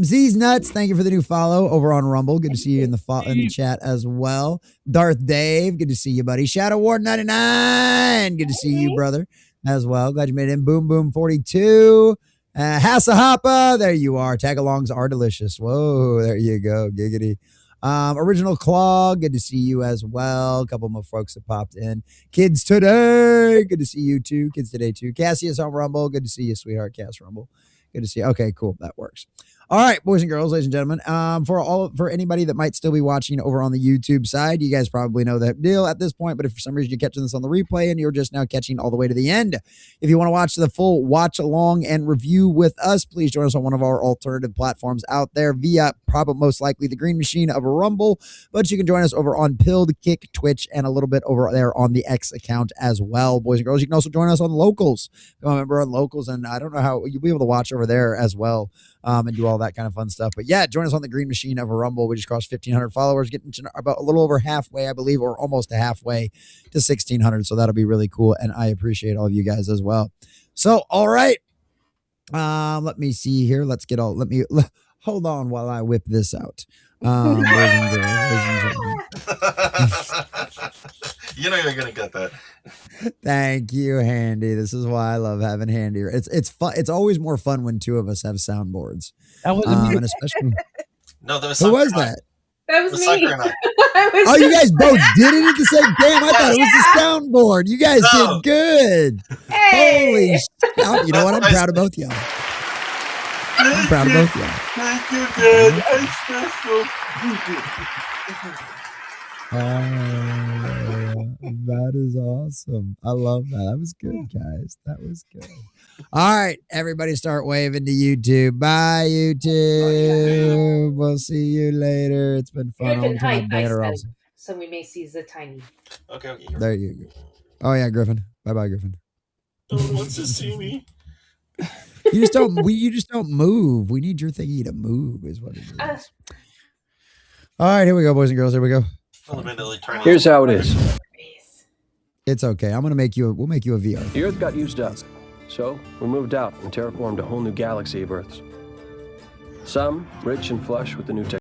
Z's Nuts, thank you for the new follow over on Rumble. Good to see you in the chat as well. Darth Dave, good to see you, buddy. Shadow Ward 99, good to see you, brother, as well. Glad you made it in. Boom Boom 42. Hasahapa, there you are. Tagalongs are delicious. Whoa, there you go. Giggity. Original Claw, good to see you as well. A couple more folks that popped in. Kids Today, good to see you too. Kids Today too. Cassius on Rumble, good to see you, sweetheart. Cass Rumble, good to see you. Okay, cool, that works. All right, boys and girls, ladies and gentlemen, for anybody that might still be watching over on the YouTube side, you guys probably know that deal at this point, but if for some reason you're catching this on the replay and you're just now catching all the way to the end, if you want to watch the full watch along and review with us, please join us on one of our alternative platforms out there via probably most likely the Green Machine of a Rumble, but you can join us over on Pilled, Kick, Twitch, and a little bit over there on the X account as well, boys and girls. You can also join us on Locals. Become a member on Locals, and I don't know how you'll be able to watch over there as well, and do all all that kind of fun stuff. But yeah, join us on the Green Machine of a Rumble. We just crossed 1,500 followers, getting to about a little over halfway, I believe, or almost halfway to 1,600. So that'll be really cool. And I appreciate all of you guys as well. So, all right. Let me see here. Hold on while I whip this out. You know you're gonna get that. Thank you, Handy. This is why I love having Handy. It's fun. It's always more fun when two of us have soundboards. That wasn't me. And especially No, there was who was Sucker and I. that? That was The me. Sucker and I. Oh, you guys both did it at the same time. I thought it was the soundboard. You guys No. did good. Hey! Holy shit. You know what? I'm proud of both y'all. I'm proud of both y'all. Thank you, Dad. I'm special. That is awesome. I love that. That was good, guys. That was good. All right, everybody start waving to YouTube. Bye, YouTube. We'll see you later. It's been fun. Griffin, I'll hi, turn my banner nice off. then. So we may see the tiny. Okay. There you go. Oh, yeah, Griffin. Bye-bye, Griffin. No one wants to see me. You just don't move. We need your thingy to move is what it is. All right, here we go, boys and girls. Here we go. Fundamentally turning. Here's how it is. It's okay. We'll make you a VR. The Earth got used up, so we moved out and terraformed a whole new galaxy of Earths. Some rich and flush with the new technology.